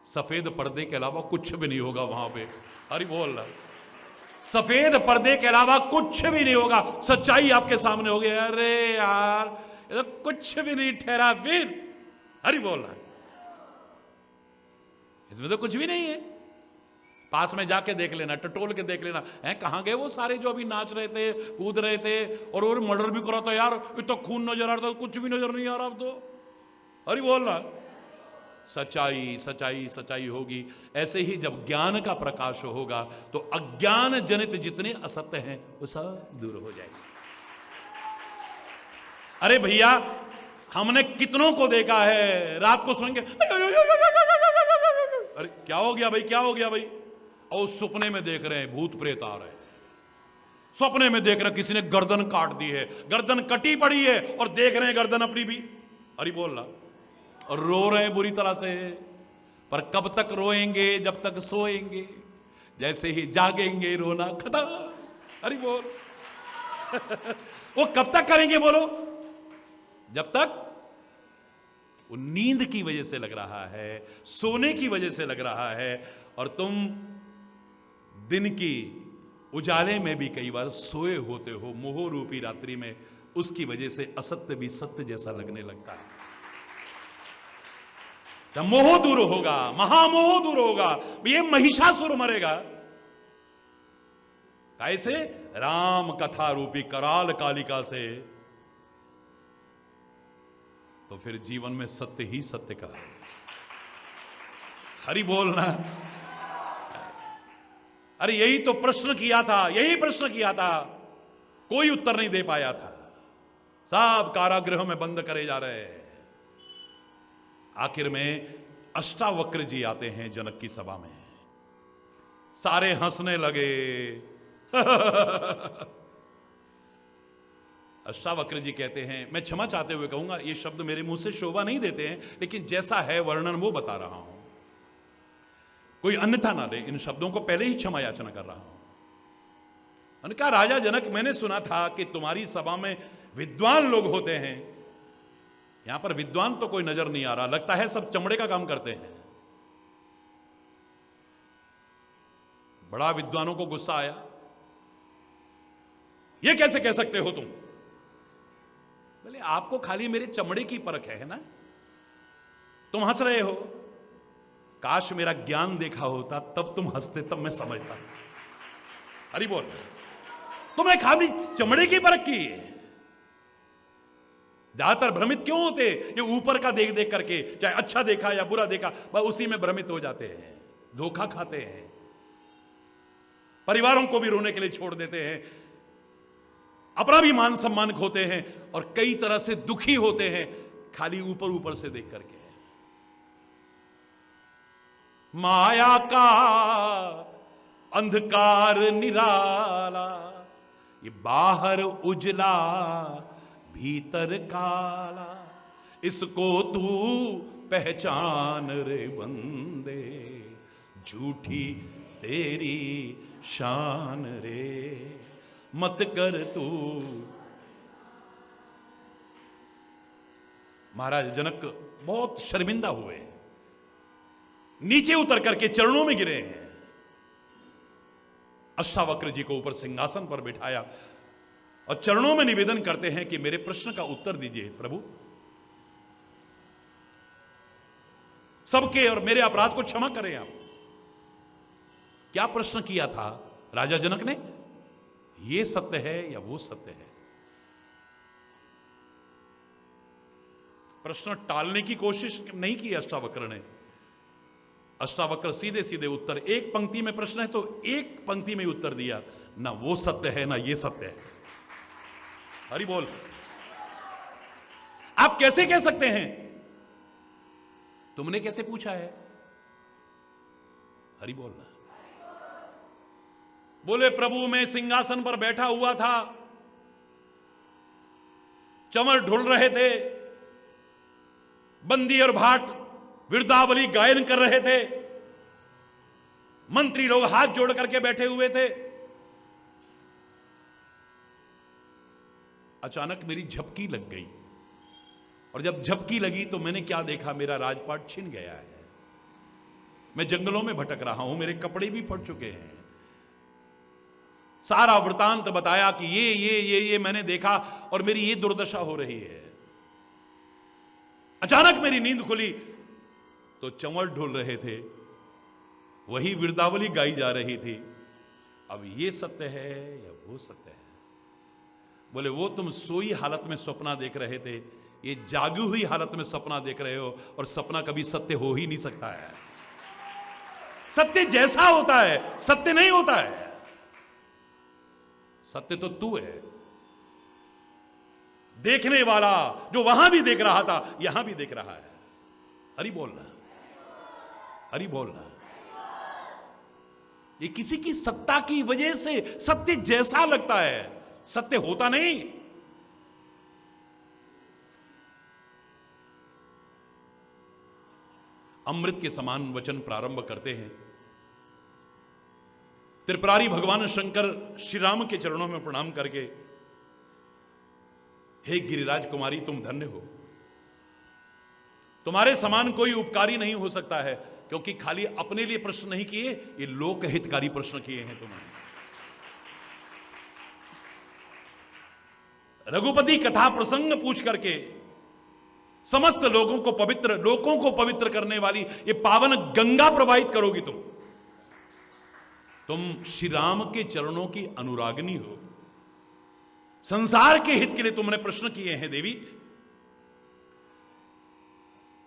सफेद पर्दे के अलावा कुछ भी नहीं होगा वहां पे। अरे बोल रहा, सफेद पर्दे के अलावा कुछ भी नहीं होगा। सच्चाई आपके सामने होगी। अरे यार ये तो कुछ भी नहीं ठहरा फिर। अरे बोल रहा, इसमें तो कुछ भी नहीं है। पास में जाके देख लेना, टटोल के देख लेना, है कहां गए वो सारे जो अभी नाच रहे थे, कूद रहे थे, और मर्डर भी करा था यार, इतना खून नजर आ रहा था, कुछ भी नजर नहीं आ रहा अब तो। अरे बोल रहा, सच्चाई सच्चाई सच्चाई होगी। ऐसे ही जब ज्ञान का प्रकाश होगा तो अज्ञान जनित जितने असत्य हैं वो सब दूर हो जाएंगे। अरे भैया हमने कितनों को देखा है, रात को सोएंगे, अरे क्या हो गया भाई, क्या हो गया भाई, और सपने में देख रहे हैं भूत प्रेत आ रहे हैं, सपने में देख रहे हैं किसी ने गर्दन काट दी है, गर्दन कटी पड़ी है, और देख रहे हैं गर्दन अपनी भी। अरे बोल रहा, और रो रहे हैं बुरी तरह से। पर कब तक रोएंगे? जब तक सोएंगे। जैसे ही जागेंगे रोना खत्म। अरे बोल वो कब तक करेंगे बोलो? जब तक वो नींद की वजह से लग रहा है, सोने की वजह से लग रहा है। और तुम दिन की उजाले में भी कई बार सोए होते हो, मोह रूपी रात्रि में, उसकी वजह से असत्य भी सत्य जैसा लगने लगता है। जब मोह दूर होगा, महामोह दूर होगा, ये महिषासुर मरेगा। कैसे? राम कथा रूपी कराल कालिका से। तो फिर जीवन में सत्य ही सत्य का। हरि बोलना। अरे यही तो प्रश्न किया था, यही प्रश्न किया था, कोई उत्तर नहीं दे पाया था। सब कारागृह में बंद करे जा रहे हैं। आखिर में अष्टावक्र जी आते हैं जनक की सभा में, सारे हंसने लगे। अष्टावक्र जी कहते हैं, मैं क्षमा चाहते हुए कहूंगा, ये शब्द मेरे मुंह से शोभा नहीं देते हैं, लेकिन जैसा है वर्णन वो बता रहा हूं, कोई अन्यथा ना ले। इन शब्दों को पहले ही क्षमा याचना कर रहा हूं। मैंने कहा, राजा जनक, मैंने सुना था कि तुम्हारी सभा में विद्वान लोग होते हैं। यहां पर विद्वान तो कोई नजर नहीं आ रहा, लगता है सब चमड़े का काम करते हैं। बड़ा विद्वानों को गुस्सा आया, यह कैसे कह सकते हो तुम? बोले, आपको खाली मेरे चमड़े की परख है ना, तुम हंस रहे हो। काश मेरा ज्ञान देखा होता, तब तुम हंसते, तब मैं समझता। अरे बोल, तुमने खाली चमड़े की परख की। ज्यादातर भ्रमित क्यों होते? ये ऊपर का देख देख करके, चाहे अच्छा देखा या बुरा देखा, बस उसी में भ्रमित हो जाते हैं, धोखा खाते हैं, परिवारों को भी रोने के लिए छोड़ देते हैं, अपना भी मान सम्मान खोते हैं, और कई तरह से दुखी होते हैं, खाली ऊपर ऊपर से देख करके। माया का अंधकार निराला, ये बाहर उजला भीतर काला, इसको तू पहचान रे बंदे, झूठी तेरी शान रे, मत कर तू। महाराज जनक बहुत शर्मिंदा हुए, नीचे उतर करके चरणों में गिरे हैं। अष्टावक्र जी को ऊपर सिंहासन पर बिठाया और चरणों में निवेदन करते हैं कि मेरे प्रश्न का उत्तर दीजिए प्रभु, सबके और मेरे अपराध को क्षमा करें आप। क्या प्रश्न किया था राजा जनक ने? ये सत्य है या वो सत्य है? प्रश्न टालने की कोशिश नहीं की अष्टावक्र ने। अष्टावक्र सीधे सीधे उत्तर, एक पंक्ति में प्रश्न है तो एक पंक्ति में उत्तर दिया, ना वो सत्य है ना ये सत्य है। हरि बोल। आप कैसे कह सकते हैं? तुमने कैसे पूछा है? हरि बोल। बोले प्रभु मैं सिंहासन पर बैठा हुआ था, चंवर ढुल रहे थे, बंदी और भाट विरदावली गायन कर रहे थे, मंत्री लोग हाथ जोड़ करके बैठे हुए थे। अचानक मेरी झपकी लग गई, और जब झपकी लगी तो मैंने क्या देखा, मेरा राजपाट छिन गया है। मैं जंगलों में भटक रहा हूं, मेरे कपड़े भी फट चुके हैं। सारा वृतांत बताया कि ये मैंने देखा और मेरी ये दुर्दशा हो रही है। अचानक मेरी नींद खुली तो चंवर ढुल रहे थे, वही विरदावली गाई जा रही थी। अब ये सत्य है या वो सत्य है? बोले वो तुम सोई हालत में सपना देख रहे थे, ये जागी हुई हालत में सपना देख रहे हो, और सपना कभी सत्य हो ही नहीं सकता है। सत्य जैसा होता है सत्य नहीं होता है। सत्य तो तू है, देखने वाला जो वहां भी देख रहा था यहां भी देख रहा है। हरि बोलना, हरि बोलना। ये किसी की सत्ता की वजह से सत्य जैसा लगता है, सत्य होता नहीं। अमृत के समान वचन प्रारंभ करते हैं। त्रिपुरारी भगवान शंकर श्री राम के चरणों में प्रणाम करके, हे गिरिराज कुमारी तुम धन्य हो, तुम्हारे समान कोई उपकारी नहीं हो सकता है, क्योंकि खाली अपने लिए प्रश्न नहीं किए, ये लोक हितकारी प्रश्न किए हैं तुमने। रघुपति कथा प्रसंग पूछ करके समस्त लोगों को पवित्र करने वाली ये पावन गंगा प्रवाहित करोगी तुम श्री राम के चरणों की अनुरागिनी हो। संसार के हित के लिए तुमने प्रश्न किए हैं देवी।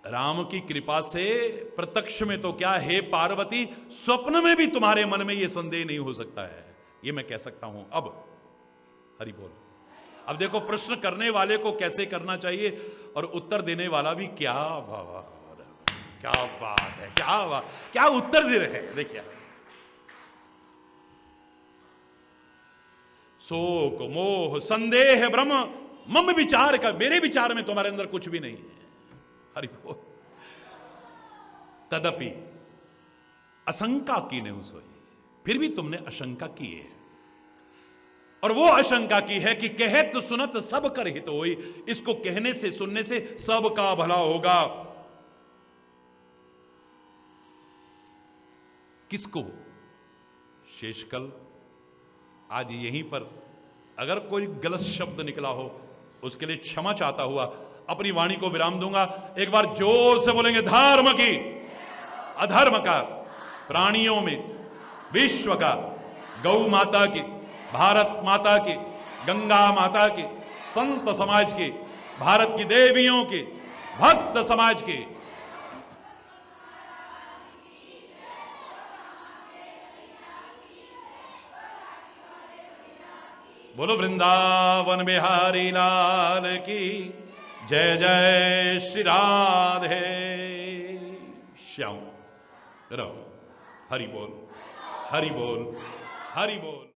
राम की कृपा से प्रत्यक्ष में तो क्या, हे पार्वती, स्वप्न में भी तुम्हारे मन में यह संदेह नहीं हो सकता है, ये मैं कह सकता हूं। अब हरि बोल। अब देखो प्रश्न करने वाले को कैसे करना चाहिए और उत्तर देने वाला भी क्या क्या बात है, क्या उत्तर दे रहे हैं। देखिए, शोक मोह संदेह भ्रम मम विचार का, मेरे विचार में तुम्हारे अंदर कुछ भी नहीं है। हरि बोल। तदपि आशंका की नहीं सोई, फिर भी तुमने आशंका की है, और वो आशंका की है कि कहत सुनत सब कर हित होई, इसको कहने से सुनने से सबका भला होगा। किसको? शेषकल। आज यहीं पर अगर कोई गलत शब्द निकला हो उसके लिए क्षमा चाहता हुआ अपनी वाणी को विराम दूंगा। एक बार जोर से बोलेंगे, धर्म की अधर्म का, प्राणियों में विश्व का, गौ माता की, भारत माता की, गंगा माता की, संत समाज की, भारत की देवियों की, भक्त समाज की। बोलो वृंदावन बिहारी लाल की जय जय श्री राधे श्याम। हरि बोल, हरि बोल, हरि बोल।